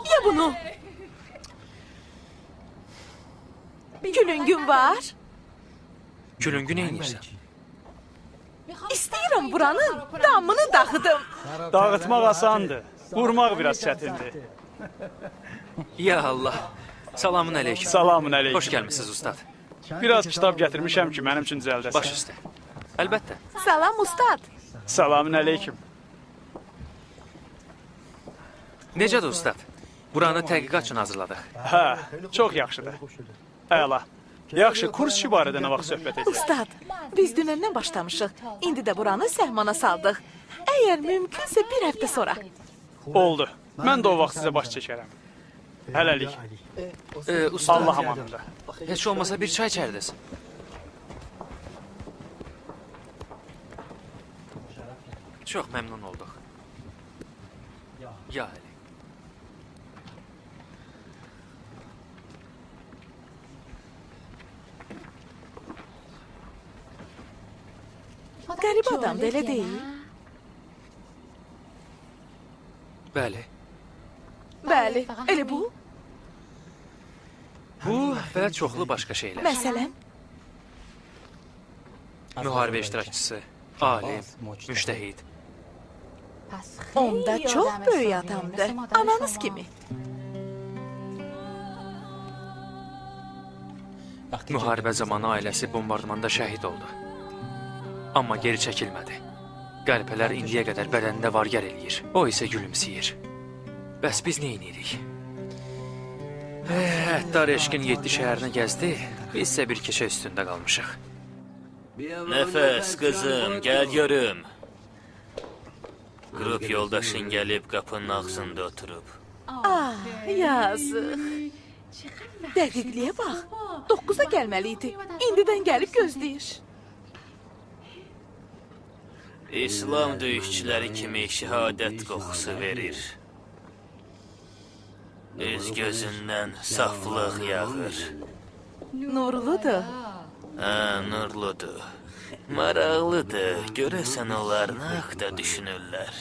Ye bunu. Külüngün var. Külüngü neynirsən? İstəyirəm buranın damını dağıdım. Dağıtmaq asandır. Vurmaq biraz çətindir. Ya Allah. Salamün aleyküm. Salamün aleyküm. Xoş gəlmisiniz ustad. Biraz kitab gətirmişəm ki, mənim üçün düzəldəsən. Baş üstə. Əlbəttə. Salam ustad. Salamün aleyküm. Necədir ustad? Buranı tədqiqat üçün hazırladıq. Hə, çox yaxşıdır. Əla. Yaxşı, kurs işi barədə nə vaxt söhbət edək? Ustad, biz dünəndən başlamışıq. İndi də buranı səhmana saldıq. Əgər mümkünsə bir həftə sonra. Oldu. Mən də o vaxt sizə baş çəkərəm. Hələlik. Ustad. Allah amanında. Heç olmasa bir çay içərdiniz. Çox məmnun olduq. Ya Əli. Qəribə adam da elə deyil. Bəli. Bəli, elə bu. Bu və çoxlu başqa şeylər. Məsələn? Müharibə iştirakçısı, alim, müştəhid. Onda çox böyük adamdır. Ananız kimi. Müharibə zamanı ailəsi bombardmanda şəhid oldu. Amma geri çəkilmədi. Qəlpələr indiyə qədər bədənində var-gəl eləyir. O isə gülümsəyir. Bəs biz nə edirik? Əttar eşqin 7 şəhərinə gəzdi, Biz isə bir keçə üstündə qalmışıq. Nəfəs, qızım, gəl görüm. Qrup yoldaşın gəlib qapının ağzında oturub. Yazıq. Dəqiqliyə bax. 9-da gəlməli idi. İndidən gəlib gözləyir. İslam döyüşçüləri kimi şəhadət qoxusu verir. Üz gözündən saflıq yağır. Nurludur. Nurludur. Maraqlıdır. Görəsən onlar nə haqda düşünürlər.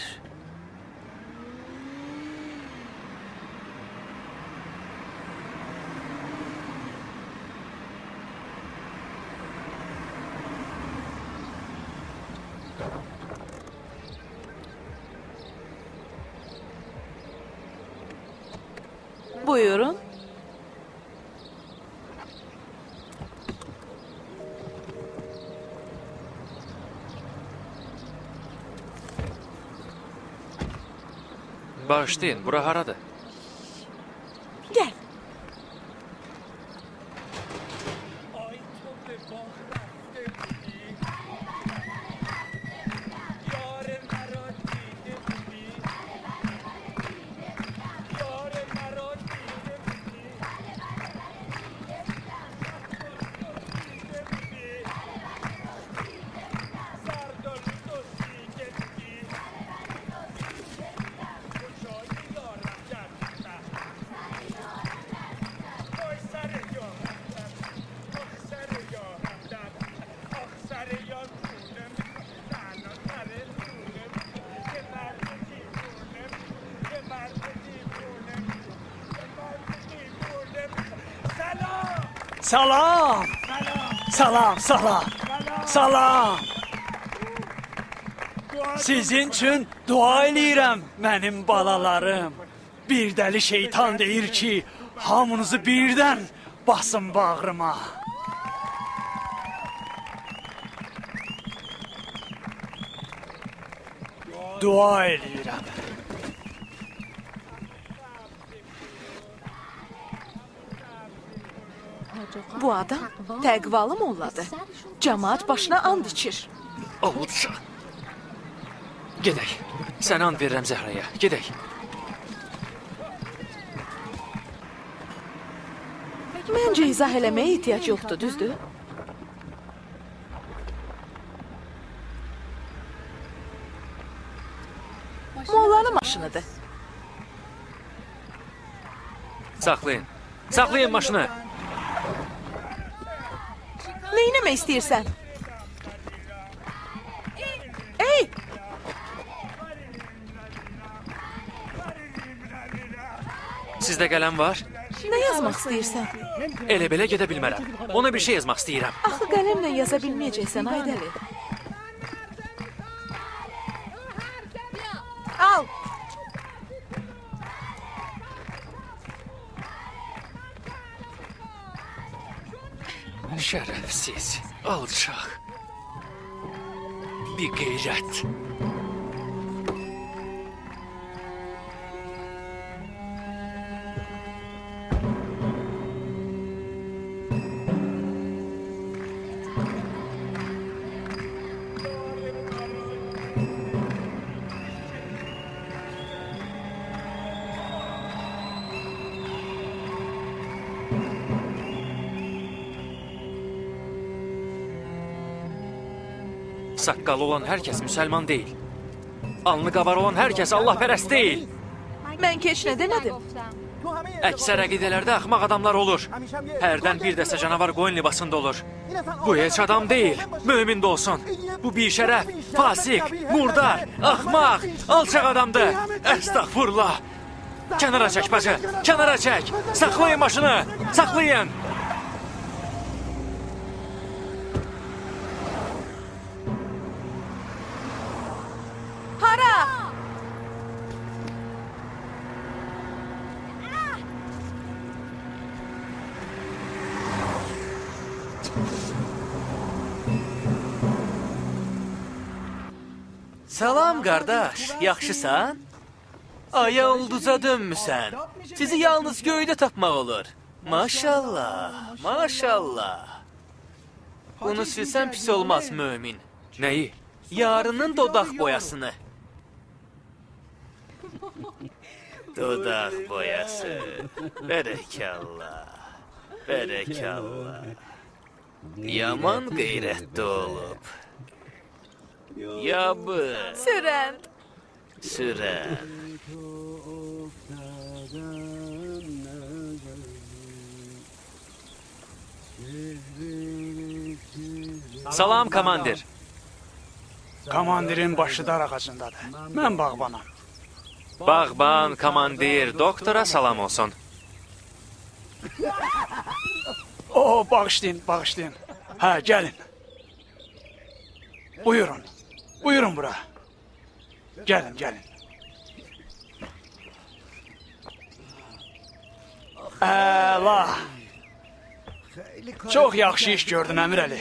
Buyurun. Bağışlayın, bura haradır? Gəl. Salam! Salam, salam! Salam! Sizin üçün dua eləyirəm, mənim balalarım. Bir dəli şeytan deyir ki, hamınızı birdən basın bağrıma. Dua eləyirəm. Bu adam təqvalı molladır. Cəmaat başına and içir. Olmuşsa. Gedək. Sənə and verirəm Zəhraya. Gedək. Məncə izah eləməyə ehtiyac yoxdur, düzdür? Mollanın maşınıdır. Saxlayın. Saxlayın maşını. Neynəmək istəyirsən? Ey! Sizdə qələm var? Nə yazmaq istəyirsən? Elə belə gedə bilmərəm. Ona bir şey yazmaq istəyirəm. Axı qələmlə yaza bilməyəcəksən, Aydəli. Al! Şərəfsiz, alçaq. Bir qeyrət. Saqqalı olan hər kəs müsəlman deyil. Alnı qabar olan hər kəs Allahpərəst deyil. Mən keç nə demədim? Əksər əqidələrdə axmaq adamlar olur. Hərdən bir dəstə canavar qoyun libasında olur. Bu heç adam deyil, mömin də olsun. Bu bir şərəf, fasik, murdar, axmaq, alçaq adamdır. Əstəğfurullah. Kənara çək bacı, kənara çək. Saxlayın maşını, saxlayın. Hara? Salam qardaş, yaxşısan? Aya ulduza dönmüsən. Sizi yalnız göydə tapmaq olur. Maşallah, maşallah. Bunu silsən pis olmaz mömin. Nəyi? Yarının dodaq boyasını. Dodaq boyası. Bərəkallah. Bərəkallah. Yaman qeyrətli olub. Yabı. Sürənd. Sürən. Salam, komandir. Komandirin başı dar ağacındadır. Mən bağbanam. Bağban, komandir, doktora salam olsun. Bağışlayın, bağışlayın. Hə, gəlin. Buyurun. Buyurun bura. Gəlin, gəlin. Əla. Çox yaxşı iş gördün, Əmir Əli.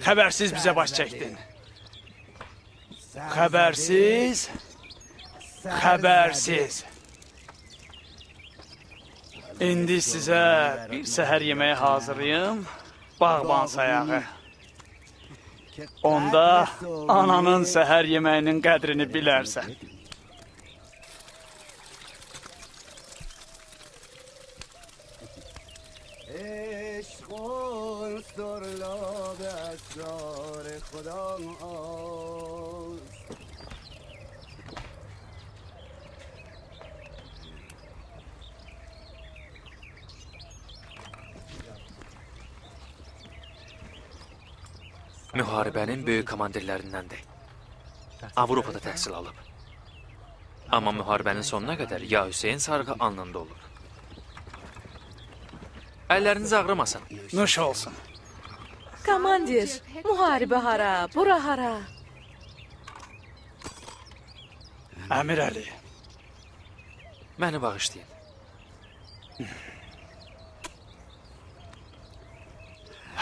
Xəbərsiz bizə baş çəkdin. Xəbərsiz. Xəbərsiz. İndi sizə bir səhər yeməyi hazırlayım. Bağban sayağı. Onda ananın səhər yeməyinin qədrini bilərsən. Müharibənin böyük komandirlərindəndir. Avropada təhsil alıb. Amma müharibənin sonuna qədər ya Hüseyin sarğı alnında olur. Əlləriniz ağrımasın. Nuş olsun. Komandir, müharibə hara, bura hara? Əmir Əli. Məni bağışlayın.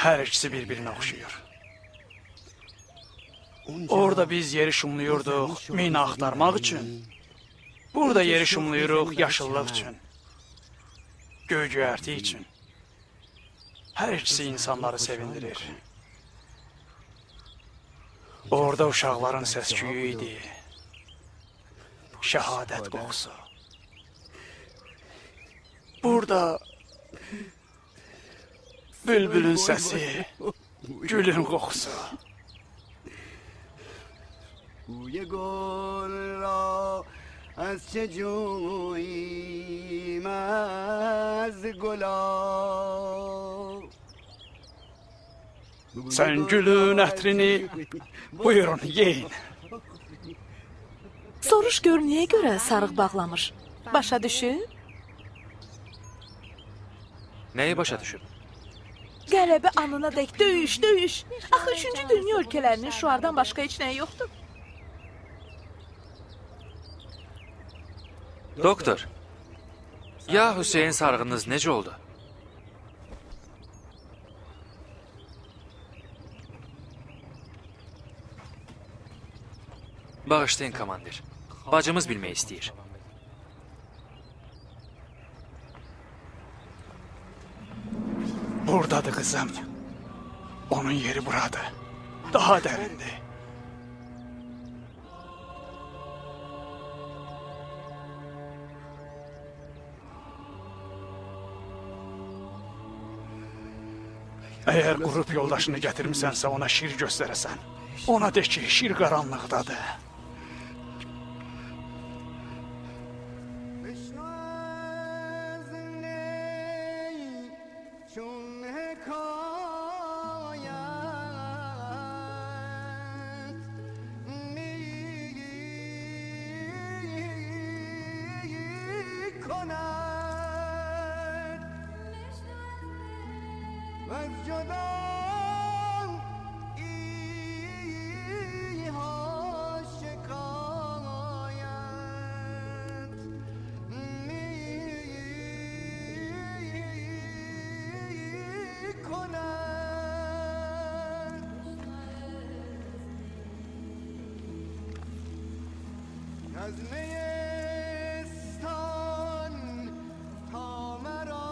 Hər ikisi bir-birinə oxşuyur. Orada biz yeri şumluyurduq mina axtarmaq üçün. Burada yeri şumluyuruq yaşıllıq üçün. Göy-göyərti üçün. Hər ikisi insanları sevindirir. Orada uşaqların səs-küyü idi. Şəhadət qoxusu. Burada bülbülün səsi, gülün qoxusu. بوی گل را از چه جوییم از گلاب Sən gülün ətrini buyurun, yeyin. Soruş gör niyə görə sarıq bağlamış? Başa düşüb? Nəyi başa düşüb? Qələbə anına dək döyüş, döyüş. Axı 3-cü dünya ölkələrinin şuardan başqa heç nəyi yoxdur. Doktor, ya Hüseyin sarğınız necə oldu? Bağışlayın, komandir. Bacımız bilmək istəyir. Buradadır qızım. Onun yeri buradır. Daha dərindir. Əgər qrup yoldaşını gətirmisənsə ona şir göstərəsən. Ona de ki, şir qaranlıqdadır. از نیستان تا مرا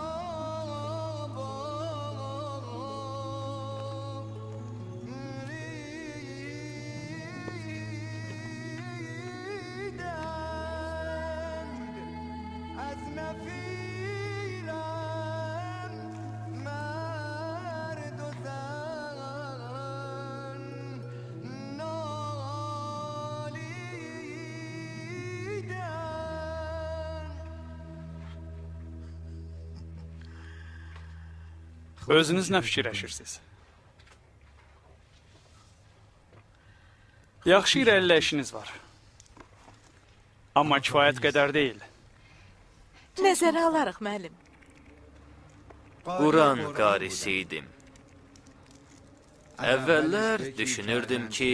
Özünüz nə fikirləşirsiniz? Yaxşı irəlilə işiniz var. Amma kifayət qədər deyil. Nəzərə alarıq, müəllim. Quran qarisi idim. Əvvəllər düşünürdüm ki,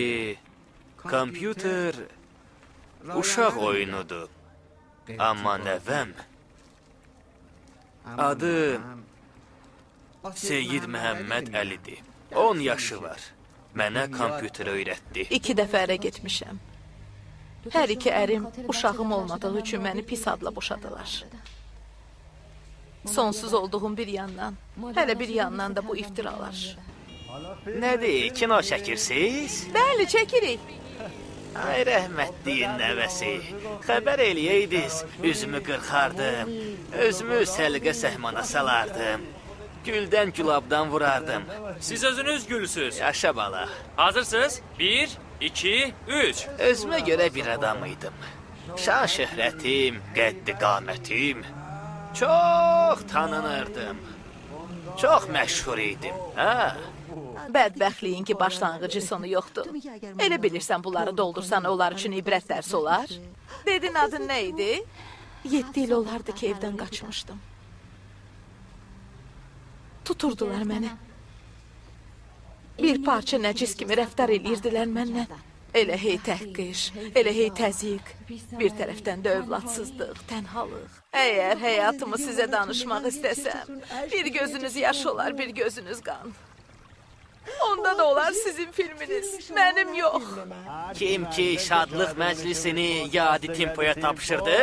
kompüter uşaq oyunudur. Amma nəvəm adı Seyyid Məhəmməd Əlidir. 10 yaşı var. Mənə kompüter öyrətdi. 2 dəfə ərə getmişəm. Hər iki ərim uşağım olmadığı üçün məni pis adla boşadılar. Sonsuz olduğum bir yandan, hələ bir yandan da bu iftiralar. Nədir, kino çəkirsiniz? Bəli, çəkirik. Ay rəhmətliyin nəvəsi, xəbər eləyəydiniz, üzümü qırxardım, özümü səliqə səhmana salardım, güldən gülabdan vurardım. Siz özünüz gülsüz. Yaşa bala. Hazırsınız? 1, 2, 3. Özümə görə bir adam idim. Şan şöhrətim, qəddi qamətim. Çox tanınırdım. Çox məşhur idim. Bədbəxtliyin ki, başlanğıcı sonu yoxdur. Elə bilirsən, bunları doldursan onlar üçün ibrət dərsi olar. Dedin adın nə idi? 7 il olardı ki, evdən qaçmışdım. Tuturdular məni. Bir parça nəcis kimi rəftar eləyirdilər məndən. Elə hey təhqir, elə hey təzik. Bir tərəfdən də övladsızlıq, tənhalıq. Əgər həyatımı sizə danışmaq istəsəm, bir gözünüz yaş olar, bir gözünüz qan. Onda da olar sizin filminiz, mənim yox. Kim ki şadlıq məclisini yadi tempoya tapşırdı,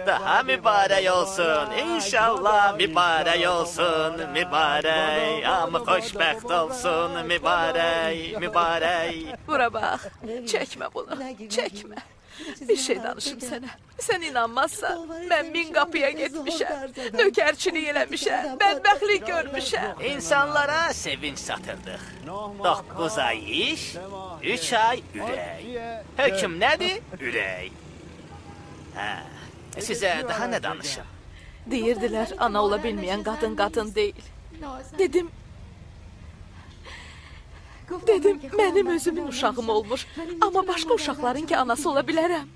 daha mübarək olsun, inşallah mübarək olsun, mübarək, amma xoşbəxt olsun, mübarək, mübarək. Bura bax, çəkmə bunu, çəkmə. Bir şey danışım sənə. Sən inanmazsan, mən 1000 qapıya getmişəm, nökərçilik eləmişəm, bədbəxtlik görmüşəm. İnsanlara sevinç satırdıq. 9 ay iş, 3 ay ürək. Hökm nədir? Ürək. Sizə daha nə danışım? Deyirdilər, ana ola bilməyən qadın deyil. Dedim, mənim özümün uşağım olmuş, amma başqa uşaqların ki, anası ola bilərəm.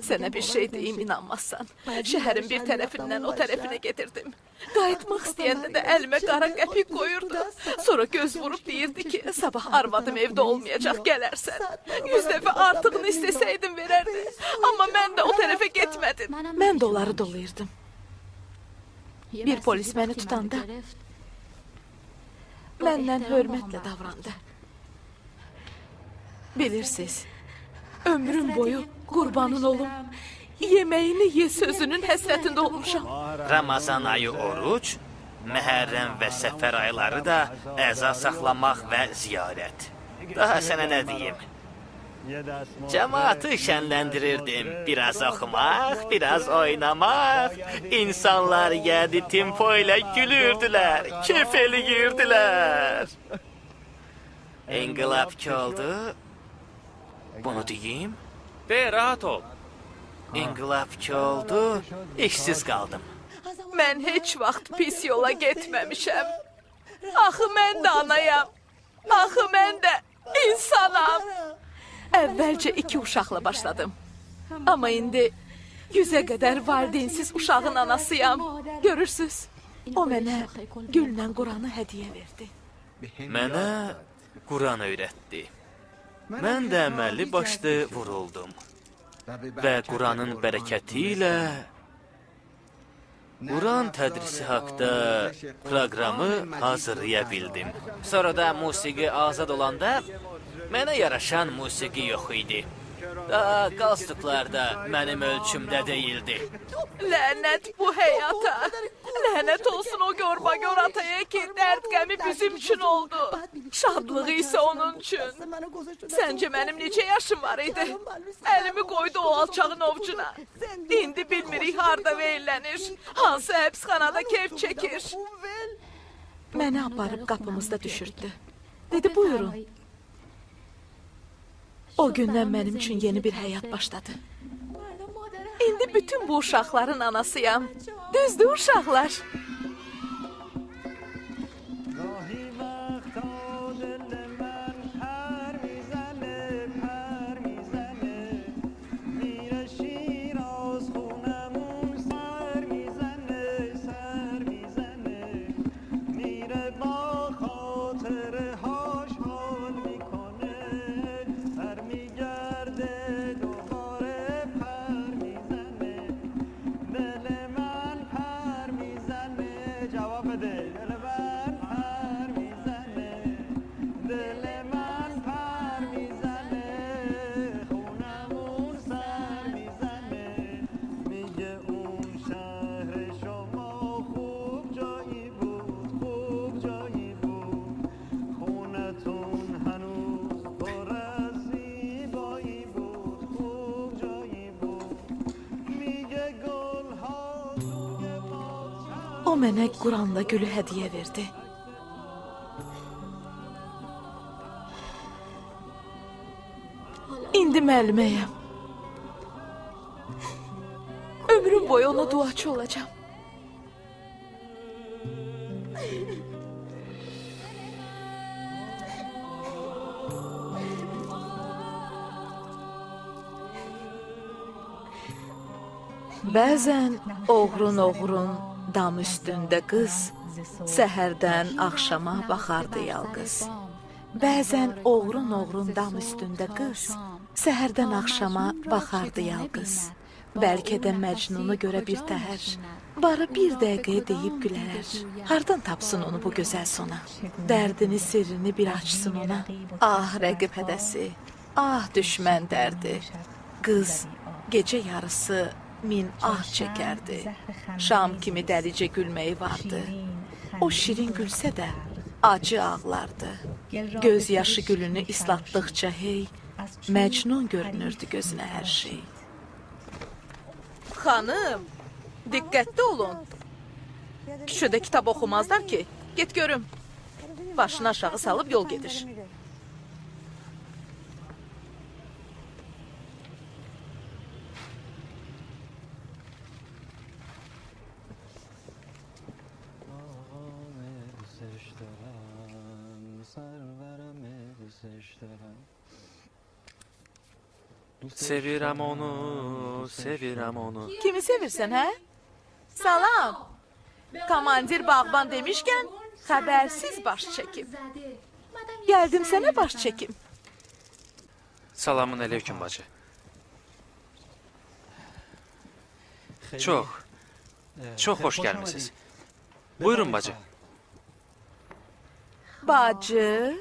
Sənə bir şey deyim, inanmazsan. Şəhərin bir tərəfindən o tərəfinə gedirdim. Qayıtmaq istəyəndə də əlimə qara qəpik qoyurdu. Sonra göz vurub deyirdi ki, sabah arvadım evdə olmayacaq, gələrsən. 100 dəfə artığını istəsəydim verərdi. Amma mən də o tərəfə getmədim. Mən də onları dolayırdım. Bir polis məni tutanda məndən hörmətlə davrandı. Bilirsiniz, ömrüm boyu qurbanın olum, yeməyini ye sözünün həsrətində olmuşam. Ramazan ayı oruç, Məhərrəm və Səfər ayları da əza saxlamaq və ziyarət. Daha sənə nə deyim? Cəmaatı şənləndirirdim. Biraz oxumaq, biraz oynamaq. İnsanlar yedi tempo ilə gülürdülər, kef eləyirdilər. İnqilab ki oldu. Bunu deyim? De, rahat ol. İnqilab ki oldu, işsiz qaldım. Mən heç vaxt pis yola getməmişəm. Axı mən də anayam. Axı mən də insanam. Əvvəlcə 2 uşaqla başladım. Amma indi 100-ə qədər valideynsiz uşağın anasıyam. Görürsüz, o mənə güllə Quranı hədiyyə verdi. Mənə Quran öyrətdi. Mən də əməlli başlı vuruldum. Və Quranın bərəkəti ilə Quran tədrisi haqda proqramı hazırlaya bildim. Sonra da musiqi azad olanda mənə yaraşan musiqi yox idi. Daha qalstuklar da mənim ölçümdə deyildi. Lənət bu həyata. Lənət olsun o görmagör ataya ki, dərd qəmi bizim üçün oldu. Şadlığı isə onun üçün. Səncə mənim neçə yaşım var idi? Əlimi qoydu o alçağın ovcuna. İndi bilmirik harda veylənir, hansı həbsxanada keyf çəkir. Məni aparıb qapımızda düşürdü. Dedi, buyurun. O gündən mənim üçün yeni bir həyat başladı. İndi bütün bu uşaqların anasıyam. Düzdür uşaqlar? mənə Quranla gülü hədiyyə verdi. İndi müəlliməyəm. Ömrüm boyu ona duaçı olacağım. Bəzən oğrun dam üstündə qız, səhərdən axşama baxardı yalqız. Bəzən oğrun dam üstündə qız, səhərdən axşama baxardı yalqız. Bəlkə də Məcnunu görə bir təhər, barı bir dəqiqəyə deyib gülər. Hardan tapsın onu bu gözəl sona? Dərdini, sirrini bir açsın ona. Ah rəqib hədəsi, ah düşmən dərdi. Qız gecə yarısı min ah çəkərdi. Şam kimi dəlicə gülməyi vardı. O şirin gülsə də acı ağlardı. Göz yaşı gülünü islatdıqca hey, Məcnun görünürdü gözünə hər şey. Xanım, diqqətli olun. Küçədə kitab oxumazlar ki. Get görüm. Başını aşağı salıb yol gedir. Sevirəm onu, sevirəm onu. Kimi sevirsən, hə? Salam. Komandir bağban demişkən, xəbərsiz baş çəkim. Gəldim sənə baş çəkim. Salamın aleyküm bacı. Çox xoş gəlmisiniz. Buyurun bacı. Bacı,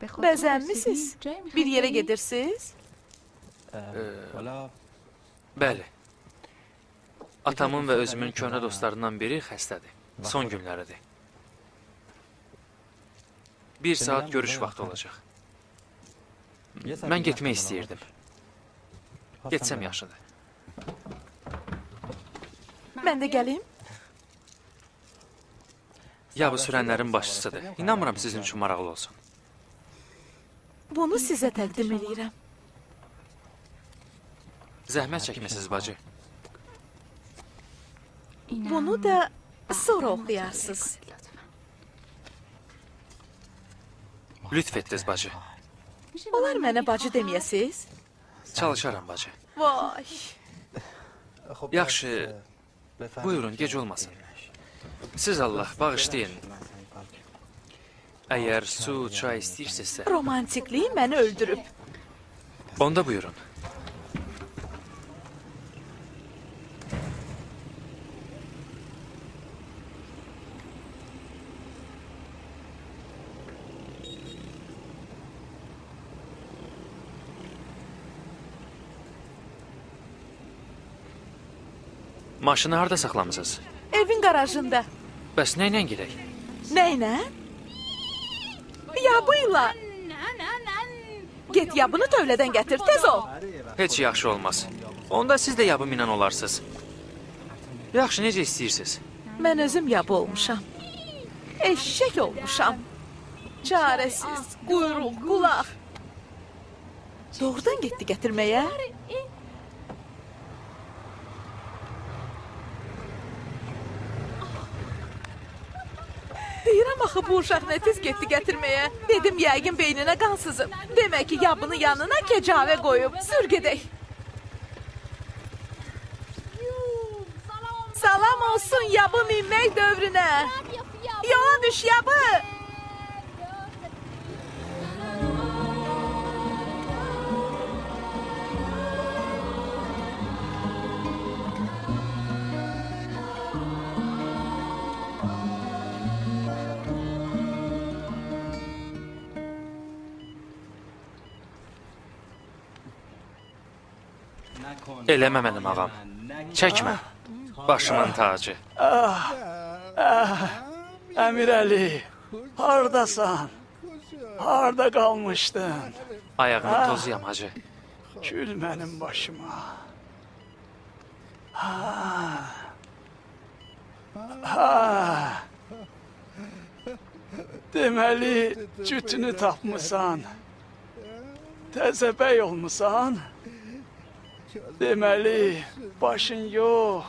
bəzənmisiniz? Bir yerə gedirsiniz? Bəli. Atamın və özümün köhnə dostlarından biri xəstədir. Son günləridir. 1 saat görüş vaxtı olacaq. Mən getmək istəyirdim. Getsəm yaxşıdır. Mən də gəlim. Ya bu sürənlərin başçısıdır. İnanmıram sizin üçün maraqlı olsun. Bunu sizə təqdim edirəm. Zəhmət çəkməsiniz bacı. Bunu da sonra oxuyarsınız. Lütf etdiniz bacı. Olar mənə bacı deməyəsiz? Çalışaram bacı. Vay. Yaxşı, buyurun, gec olmasın. Siz Allah bağışlayın. Əgər su, çay istəyirsinizsə... Romantikliyi məni öldürüb. Onda buyurun. Maşını harada saxlamısınız? Evin qarajında. Bəs nə ilə gedək? Nə ilə? Yabıyla. Get yabını tövlədən gətir, tez ol. Heç yaxşı olmaz. Onda siz də yabım ilə olarsınız. Yaxşı, necə istəyirsiniz? Mən özüm yabı olmuşam. Eşşək olmuşam. Çarəsiz, quyruq, qulaq. Doğrudan getdi gətirməyə? Deyirəm axı bu uşaq nə tez getdi gətirməyə. Dedim yəqin beyninə qan sızıb. Demək ki, yabını yanına kecavə qoyub. Sür gedək. Salam olsun yabı minmək dövrünə. Yola düş yabı. Eləmə mənim ağam. Çəkmə. Başımın tacı. Əmir Əli, hardasan? Harda qalmışdın? Ayağını tozuyam hacı. Gül mənim başıma. Ha. Deməli, cütünü tapmısan. Təzə bəy olmusan. Deməli, başın yox.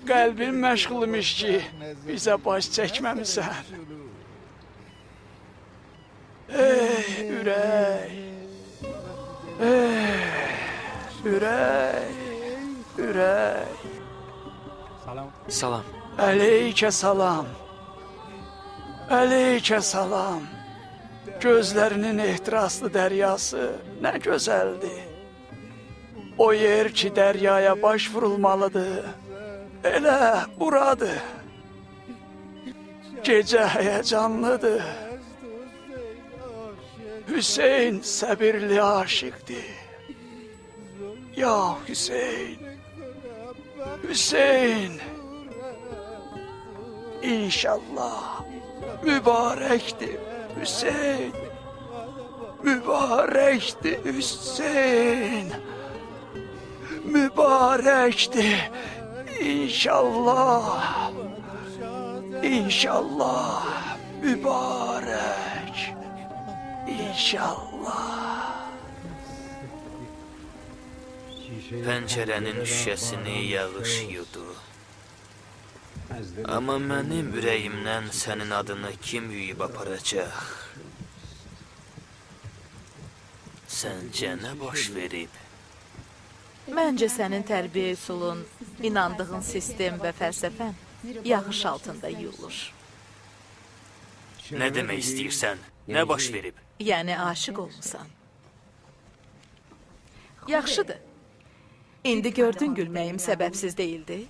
Qəlbin məşğul imiş ki, bizə baş çəkməmisən. Ey, ürək. Ey, ürək. Ürək. Salam. Əleykə salam. Əleykə salam. Gözlərinin ehtiraslı dəryası nə gözəldir. O yer ki, dəryaya baş vurulmalıdır. Elə buradır. Gecə həyəcanlıdır. Hüseyn səbirli aşıqdır. Ya Hüseyn. Hüseyn. İnşallah mübarəkdir Hüseyn. Mübarəkdir Hüseyn. Mübarəkdir. İnşallah. İnşallah mübarək. İnşallah. Pəncərənin şüşəsini yağış yudu. Amma mənim ürəyimdən sənin adını kim yuyub aparacaq? Səncə nə baş verib? Məncə sənin tərbiyə üsulun, inandığın sistem və fəlsəfən yağış altında yuyulur. Nə demək istəyirsən? Nə baş verib? Yəni aşiq olmusan. Yaxşıdır. İndi gördün gülməyim səbəbsiz deyildi.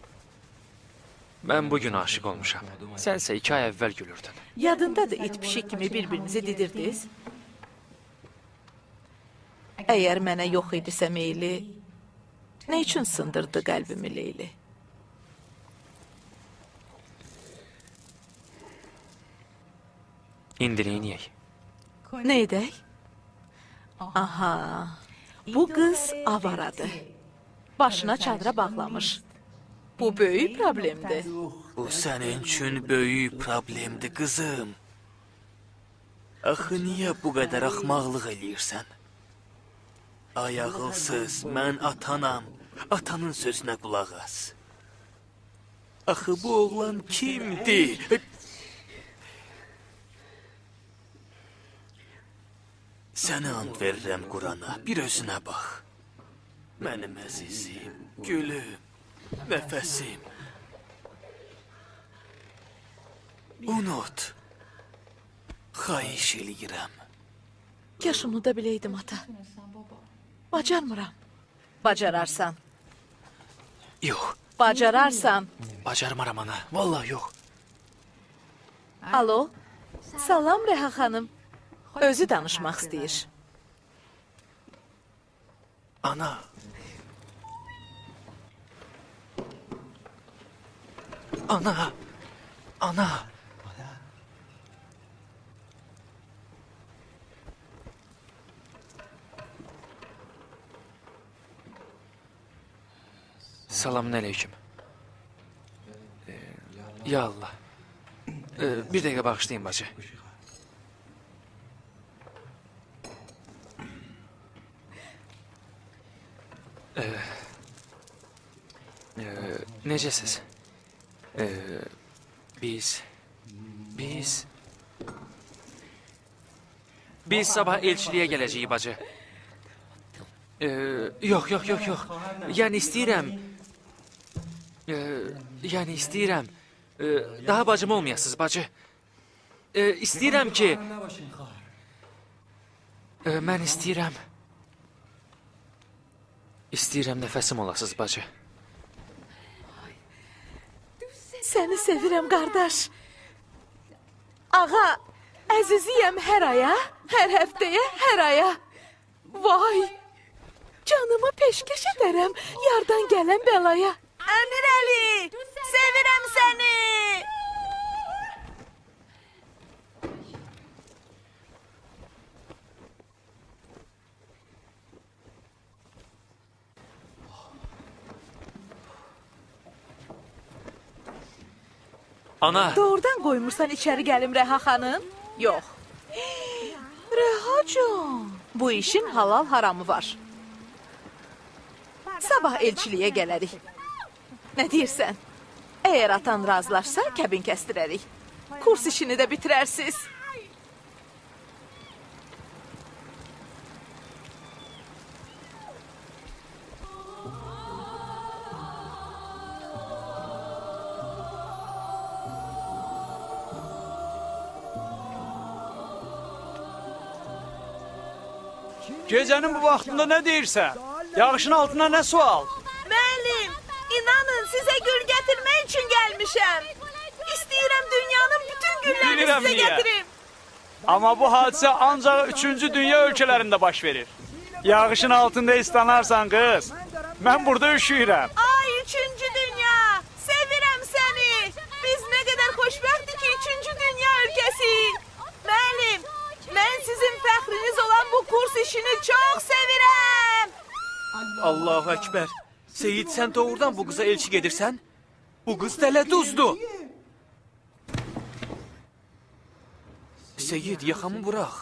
Mən bugün aşık olmuşam. Sənsə 2 ay əvvəl gülürdün. Yadındadır it pişik kimi bir-birinizi didirdiniz. Əgər mənə yox idisə meyli, nə üçün sındırdı qəlbimi Leyli? İndi neyniyək? Nə edək? Aha, bu qız avaradır. Başına çadıra bağlamış. Bu böyük problemdir. Bu sənin üçün böyük problemdir, qızım. Axı niyə bu qədər axmaqlıq eləyirsən? Ay ağılsız, mən atanam. Atanın sözünə qulaq as. Axı bu oğlan kimdir? Sənə and verirəm Qurana, bir özünə bax. Mənim əzizim, gülüm, nəfəsim. Unut. Xahiş eləyirəm. Kaş unuda biləydim ata. Bacarmıram. Bacararsan. Yox. Bacararsan. Bacarmaram ana, vallahi yox. Alo, salam Rəha xanım. Özü danışmaq istəyir. Ana. Ana. Ana. Selamun aleyküm. Ya Allah. Bir dəqiqə bağışlayın bacı. Necəsiz? Biz sabah elçiliyə gələcəyik bacı. Yox. Yəni istəyirəm. Daha bacım olmayasınız bacı. İstəyirəm ki... Mən istəyirəm. İstəyirəm nəfəsim olasınız bacı. Səni sevirəm, qardaş. Ağa, əziziyəm hər aya, hər həftəyə, hər aya. Vay, canımı peşkeş edərəm yardan gələn bəlaya. Əmir Əli, sevirəm səni. Ana! Doğrudan qoymursan içəri gəlim Rəha xanım? Yox. Rəhacan, bu işin halal haramı var. Sabah elçiliyə gələrik. Nə deyirsən? Əgər atan razılaşsa, kəbin kəstirərik. Kurs işini də bitirərsiz. Gecənin bu vaxtında nə deyirsən? Yağışın altına nə sual? Müəllim, inanın sizə gül gətirmək üçün gəlmişəm. İstəyirəm dünyanın bütün güllərini Bilirəm sizə niyə. gətirim. Amma bu hadisə ancaq 3-cü dünya ölkələrində baş verir. Yağışın altında islanarsan qız, mən burada üşüyürəm. Ay, 3-cü dünya, sevirəm səni. Biz nə qədər xoşbəxtdik ki, 3-cü dünya ölkəsiyik. Müəllim, mən sizin fəxriniz olan bu kurs işini çox sevirəm. Allahu Ekber. Seyid, sen doğrudan bu kıza elçi gedirsən? Bu kız dələduzdur. Seyid, yaxamı bırax.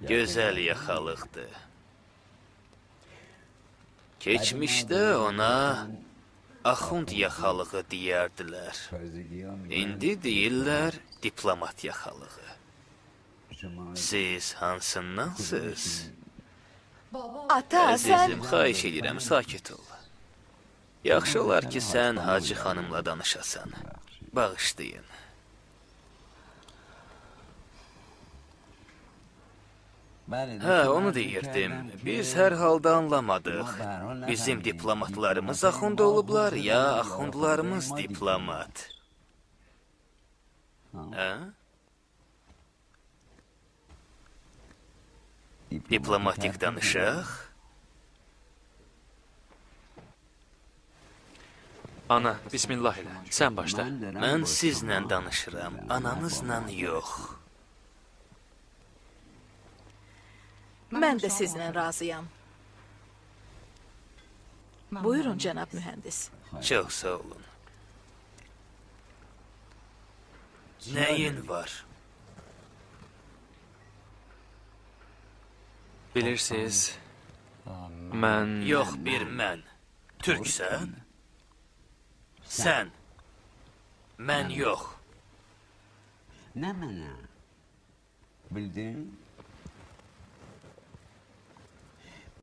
Gözəl yaxalıqdır. Keçmişdə ona axund yaxalığı deyərdilər. İndi deyirlər diplomat yaxalığı. Siz hansındansınız? Ata, sən... Əzizim, xahiş edirəm, sakit ol. Yaxşı olar ki, sən Hacı xanımla danışasan. Bağışlayın. Hə, onu deyirdim. Biz hər halda anlamadıq. Bizim diplomatlarımız axund olublar, ya axundlarımız diplomat. Hə? Diplomatik danışaq. Ana, bismillah elə. Sən başla. Mən sizlə danışıram, ananızla yox. Mən də sizlə razıyam. Buyurun, cənab mühəndis. Çox sağ olun. Nəyin var? Bilirsiniz, mən... Yox, bir mən. Türksən? Sən. Mən yox. Nə mənə? Bildin?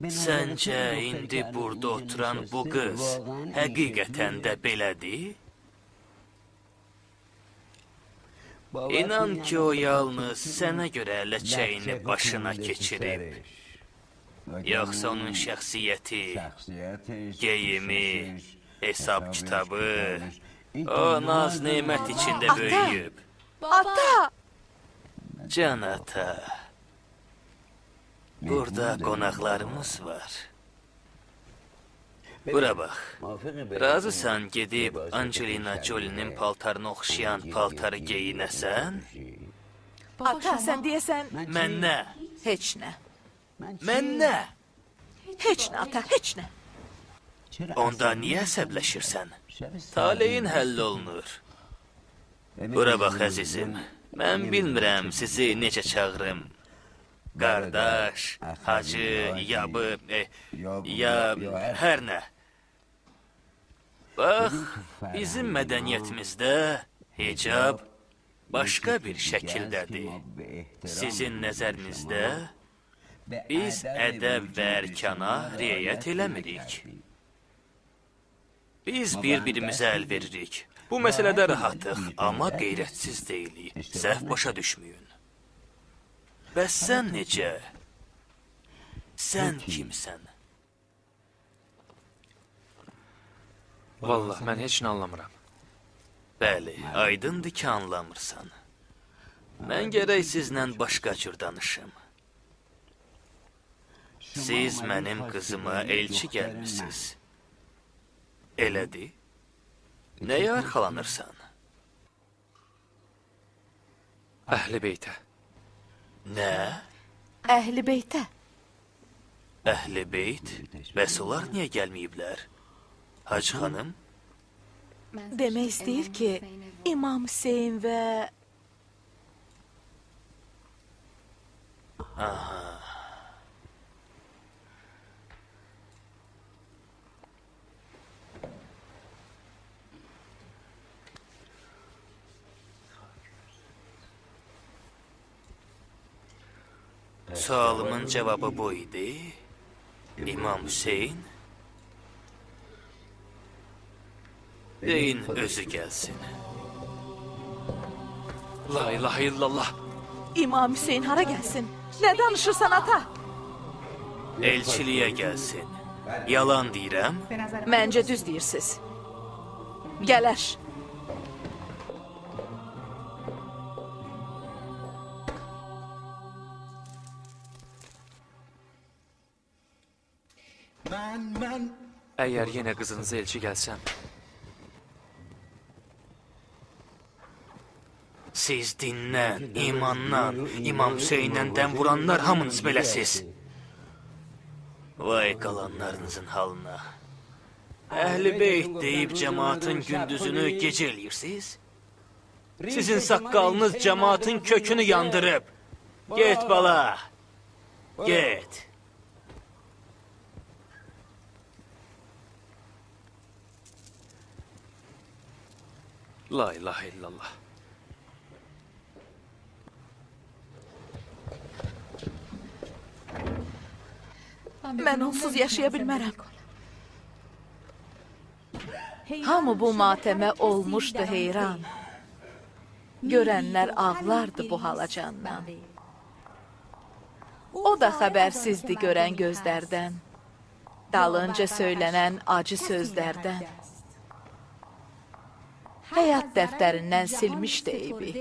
Səncə indi burada oturan bu qız həqiqətən də belədir? İnan ki, o yalnız sənə görə ləçəyini başına keçirib. Yoxsa onun şəxsiyyəti, geyimi, hesab kitabı, o naz nemət içində böyüyüb. Ata! Can ata, burada qonaqlarımız var. Bura bax, razısan gedib Angelina Jolie'nin paltarına oxşayan paltarı geyinəsən? Ata, sən deyəsən... Mən nə? Heç nə. Mən nə? Heç nə, ata, heç nə. Onda niyə əsəbləşirsən? Taleyin həll olunur. Bura bax, əzizim, mən bilmirəm sizi necə çağırım. Qardaş, hacı, yabı, ya hər nə. Bax, bizim mədəniyyətimizdə hicab başqa bir şəkildədir. Sizin nəzərinizdə biz ədəb və ərkana riayət eləmirik. Biz bir-birimizə əl veririk. Bu məsələdə rahatıq, amma qeyrətsiz deyilik. Səhv başa düşməyin. Bəs sən necə? Sən kimsən? Vallahi, mən heç nə anlamıram. Bəli, aydındır ki, anlamırsan. Mən gərək sizlə başqa cür danışım. Siz mənim qızıma elçi gəlmişsiniz. Elədir? Nəyə arxalanırsan? Əhl-i beytə. Nə? Əhl-i beytə. Əhl-i beyt? Bəs onlar niyə gəlməyiblər? Hacı xanım? demək istəyir ki, İmam Hüseyn və... Aha. Sualımın cevabı bu idi. İmam Hüseyin deyin özü gelsin. La ilahe illallah. İmam Hüseyn hara gəlsin? Nə danışırsan ata? Elçiliğe gelsin. Yalan deyirəm. Məncə düz deyirsiniz. Gələr. Eğer yine kızınıza elçi gelsem, Siz dinlə, imanla, İmam Hüseyin'lə dem vuranlar hamınız beləsiz. Vay qalanlarınızın halına. Əhl-i Beyt deyib cemaatın gündüzünü gecə eləyirsiniz. Sizin saqqalınız cemaatın kökünü yandırıb. Get bala, get. la ilahe illallah. Mən onsuz yaşaya bilmərəm. Hamı bu matəmə olmuşdu heyran. Görənlər ağlardı bu halacandan. O da xəbərsizdi görən gözlərdən. Dalınca söylənən acı sözlərdən. Həyat dəftərindən silmişdi eybi.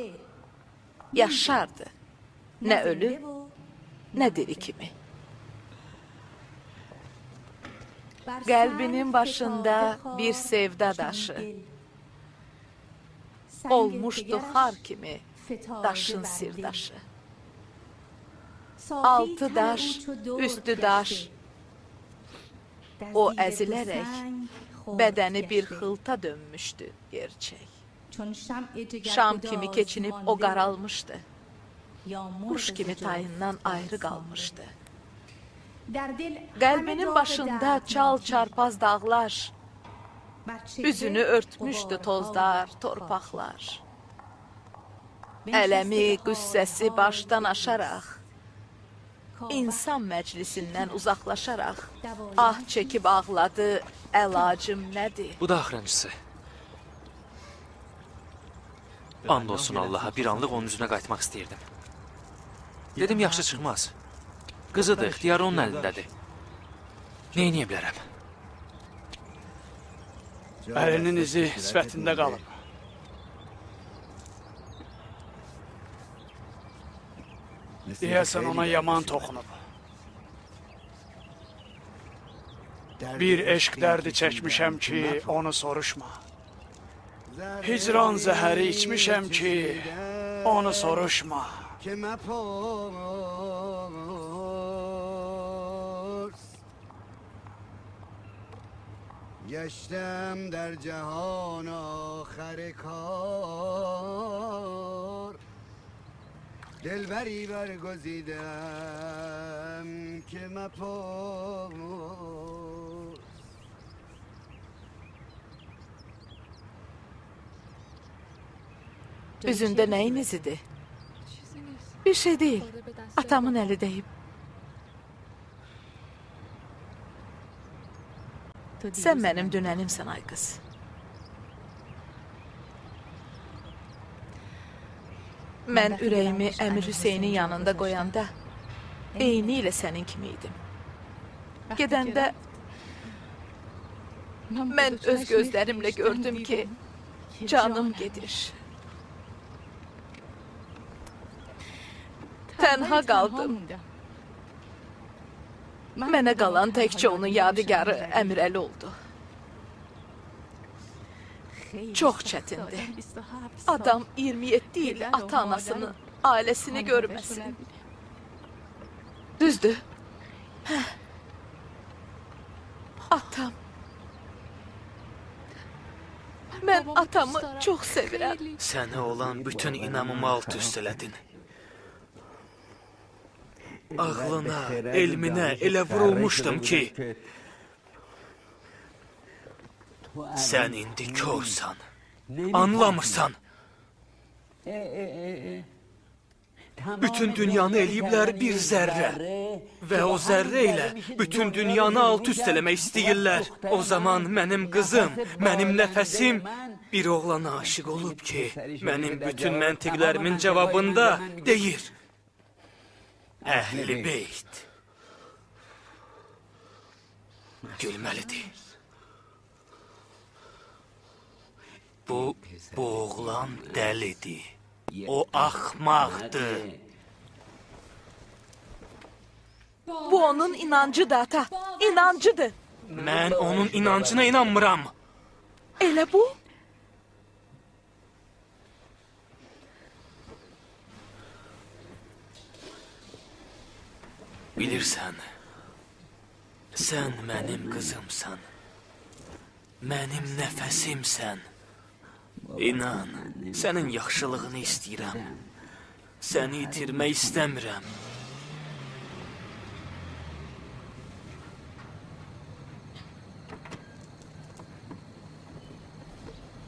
Yaşardı. Nə ölü, nə diri kimi. Qəlbinin başında bir sevda daşı. Olmuşdu xar kimi daşın sirdaşı. Altı daş, üstü daş. O əzilərək bədəni bir xılta dönmüşdü gerçək. Şam kimi keçinib o qaralmışdı. Quş kimi tayından ayrı qalmışdı. Qəlbinin başında çal çarpaz dağlar. Üzünü örtmüşdü tozlar, torpaqlar. Ələmi, qüssəsi başdan aşaraq, insan məclisindən uzaqlaşaraq, ah çəkib ağladı, əlacım nədir? Bu da axırıncısı. And olsun Allaha, bir anlıq onun üzünə qayıtmaq istəyirdim. Dedim, yaxşı çıxmaz. Qızıdır, ixtiyarı onun əlindədir. Neyniyə bilərəm? Əlinin izi sifətində qalıb. Deyəsən ona yaman toxunub. Bir eşq dərdi çəkmişəm ki, onu soruşma. Hicran zəhəri içmişəm ki, onu soruşma. گشتم در جهان آخر کار دلبری برگزیدم که مپرس Üzündə nəyin izidir? Bir şey deyil. Atamın əli deyib. Sən mənim dünənimsən, ay qız. Mən ürəyimi Əmir Hüseynin yanında qoyanda, eyni ilə sənin kimi idim. Gedəndə, mən öz gözlərimlə gördüm ki, canım gedir. Tənha qaldım. Mənə qalan təkcə onun yadigarı Əmirəli oldu. Çox çətindir. Adam 27 il ata-anasını, ailəsini görməsin. Düzdür. Atam. Mən atamı çox sevirəm. Sənə olan bütün inamımı alt-üst elədin. Ağlına, elminə elə vurulmuşdum ki, sən indi körsən, anlamırsan. Bütün dünyanı eləyiblər bir zərrə və o zərrə ilə bütün dünyanı alt-üst eləmək istəyirlər. O zaman mənim qızım, mənim nəfəsim bir oğlana aşıq olub ki, mənim bütün məntiqlərimin cavabında deyir. Əhl-i Beyt. Gülməlidir. Bu oğlan dəlidir. O axmaqdır. Bu onun inancıdır, ata. İnancıdır. Mən onun inancına inanmıram. Elə bu? Bilirsən, sən mənim qızımsan. Mənim nəfəsimsən. İnan, sənin yaxşılığını istəyirəm. Səni itirmək istəmirəm.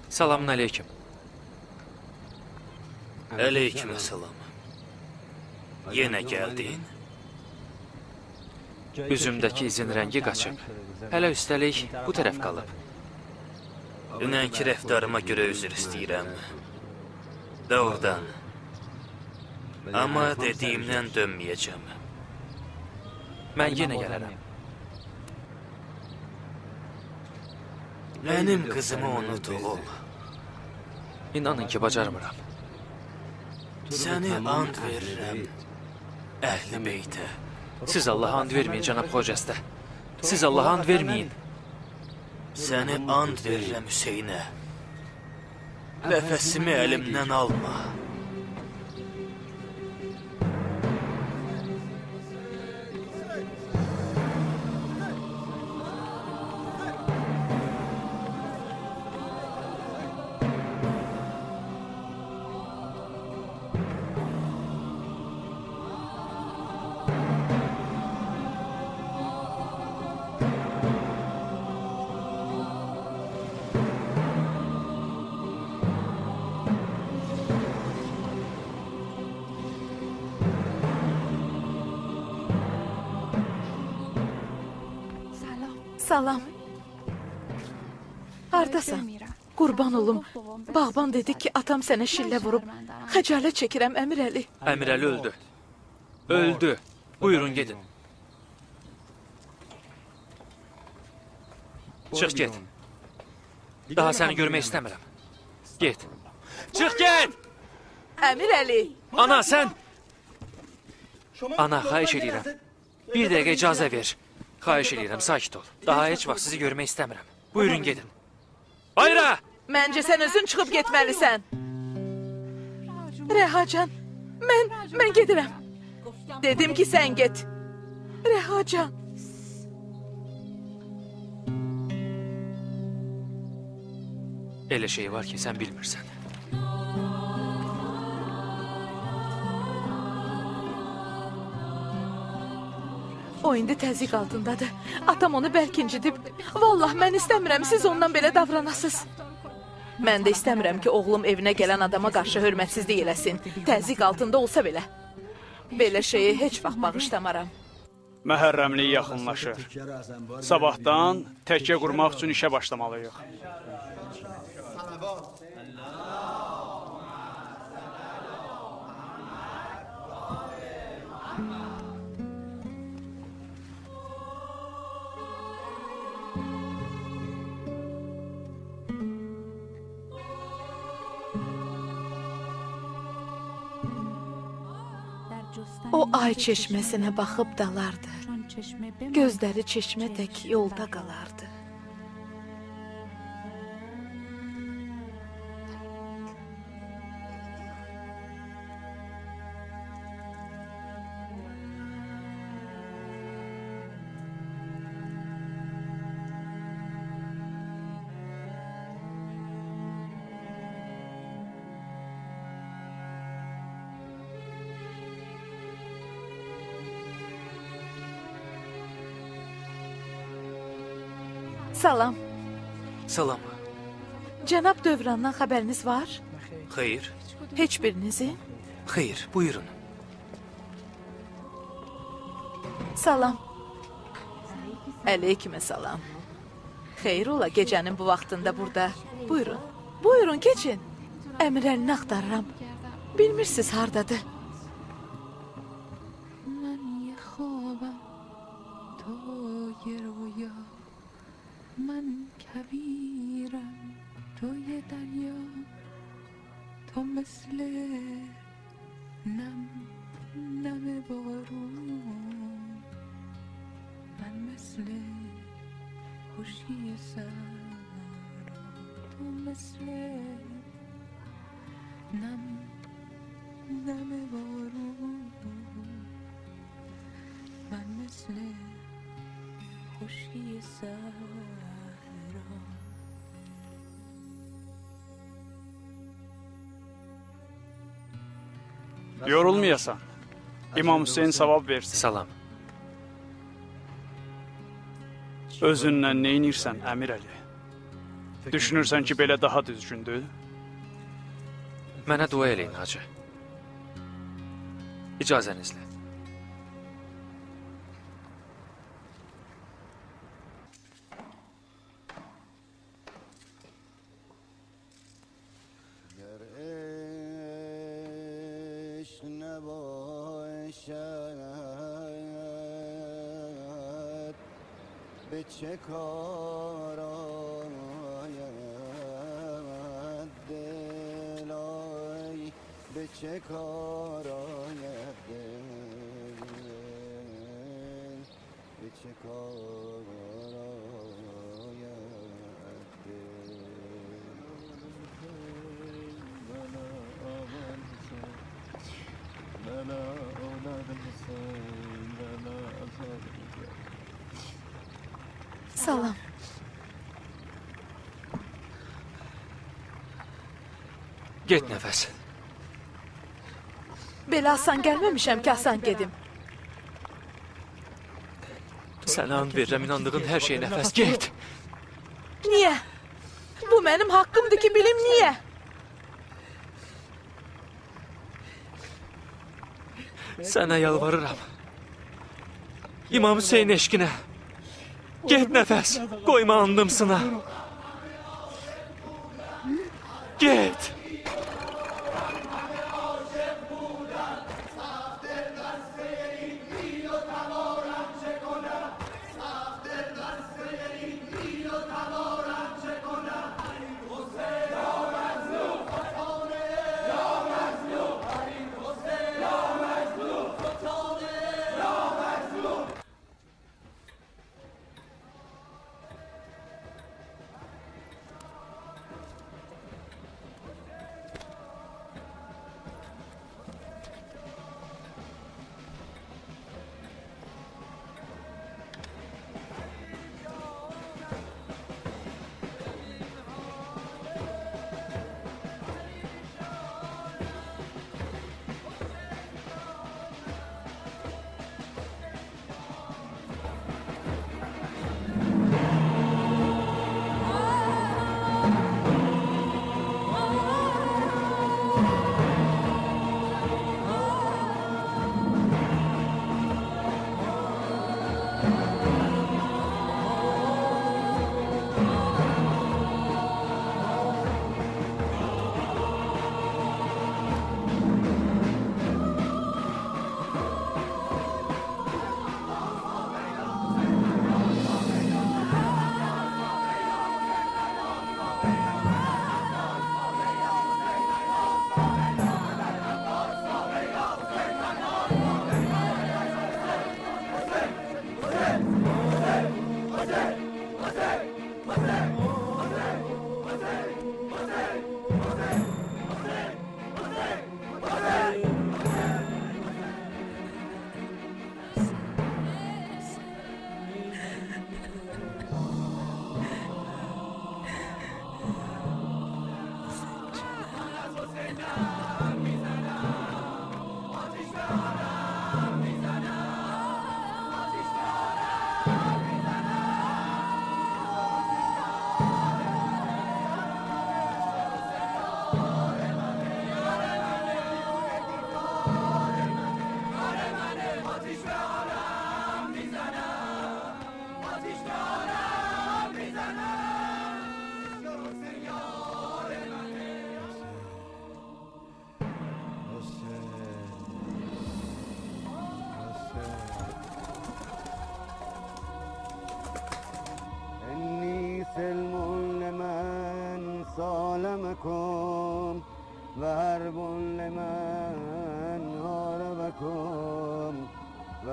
Selamun aleyküm. Aleyküm salam. Yenə gəldin? Üzümdəki izin rəngi qaçıb. Hələ üstəlik bu tərəf qalıb. Dünənki rəftarıma görə üzr istəyirəm. Doğrudan. Amma dediyimdən dönməyəcəm. Mən yenə gələrəm. Mənim qızımı unut, oğul. İnanın ki, bacarmıram. Səni and verirəm, Əhl-i Beytə. Siz Allaha and verməyin, cənab Xocəstə. Siz Allaha and verməyin. Səni and verirəm Hüseynə. Nəfəsimi əlimdən alma. Salam. Hardasan? Qurban olum. Bağban dedi ki, atam sənə şillə vurub. Xəcalət çəkirəm, Əmir Əli. Əmir Əli öldü. Öldü. Buyurun, gedin. Çıx, get. Daha səni görmək istəmirəm. Get. Çıx, get! Əmir Əli. Ana, sən... Ana, xahiş edirəm. Bir dəqiqə icazə ver. Xahiş edirəm, sakit ol. Daha heç vaxt sizi görmək istəmirəm. Buyurun, gedin. Hayra! Məncə sən özün çıxıb getməlisən. Rəhacan, mən gedirəm. Dedim ki, sən get. Rəhacan. Elə şey var ki, sən bilmirsən. O indi təzyiq altındadır. Atam onu bəlk incidib. Vallah, mən istəmirəm siz ondan belə davranasınız. Mən də istəmirəm ki, oğlum evinə gələn adama qarşı hörmətsizlik eləsin. Təzyiq altında olsa belə. Belə şeyi heç vaxt bağışlamaram. Məhərrəmlik yaxınlaşır. Sabahdan təkkə qurmaq üçün işə başlamalıyıq. O ay çeşməsinə baxıb dalardı. Gözləri çeşmə tək yolda qalardı. Salam. Salam. Cənab Dövrandan xəbəriniz var? Xeyr. Heç birinizin? Xeyr, buyurun. Salam. Əleykümə salam. Xeyr ola gecənin bu vaxtında burada. Buyurun. Buyurun, keçin. Əmir əlini axtarıram. Bilmirsiniz hardadır. من یه خوابم تو یه رویا من کویرم تو یه دریا تو مثل نم بارون من مثل خشکی سر تو مثل نم بارون من مثل خشکی سر Yorulmayasan. İmam Hüseyin savab versin. Salam. Özünlə neynirsən, Əmir Əli? Düşünürsən ki, belə daha düzgündür? Mənə dua eləyin, hacı. İcazənizlə. به چه کار آید دلای به چه کار آید دل به چه کار آید Salam. Get nəfəs. Belə asan gəlməmişəm ki, asan gedim. Sənə and verirəm, inandığın hər şey nəfəs. Get. Niyə? Bu mənim haqqımdır ki, bilim niyə? Sənə yalvarıram. İmam Hüseyin eşqinə. Get nəfəs. Qoyma andımsına. Get.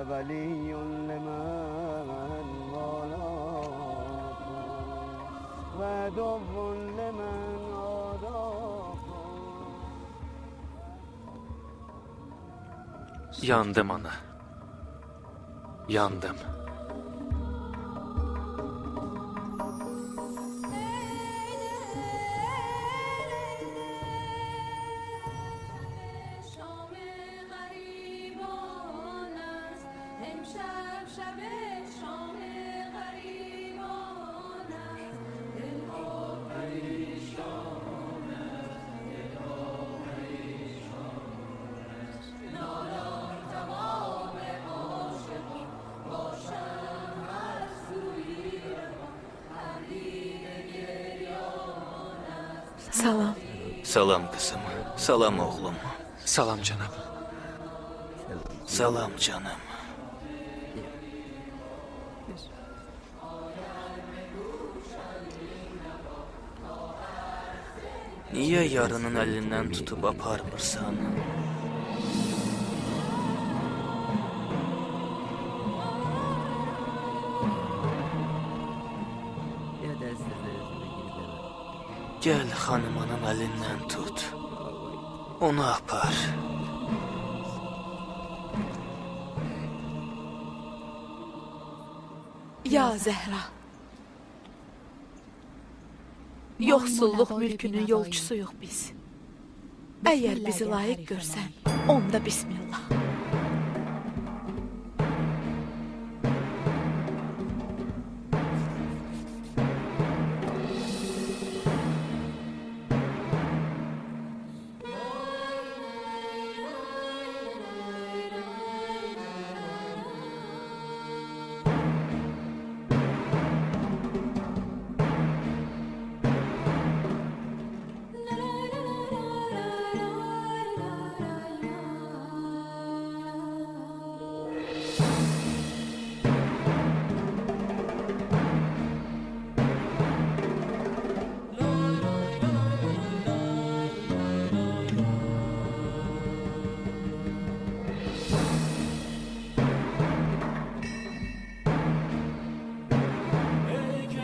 ولی لمن والاه و دو لمن آداه. Yandım ana. Yandım. Salam. Salam qızım, salam oğlum. Salam cənab. Salam canım. Niyə yarının əlindən tutub aparmırsan? Gəl xanımının əlindən tut. Onu apar. Ya Zəhra. Yoxsulluq mülkünün yolçusuyuq biz. Əgər bizi layiq görsən, onda bismillah.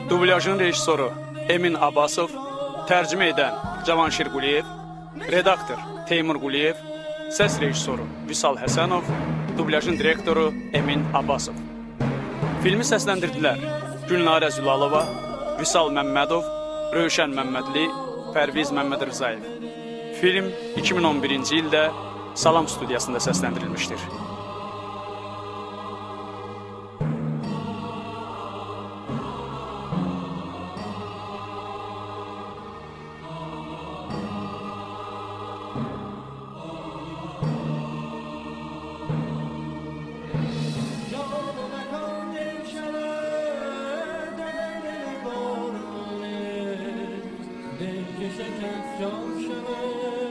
Dublyajın rejissoru Emin Abbasov, tərcümə edən Cavanşir Quliyev, redaktor Teymur Quliyev, səs rejissoru Vüsal Həsənov, dublyajın direktoru Emin Abbasov. Filmi səsləndirdilər Gülnarə Zülalova, Vüsal Məmmədov, Rövşən Məmmədli, Pərviz Məmməd Rızayev. Film 2011-ci ildə Salam studiyasında səsləndirilmişdir. Can şöyle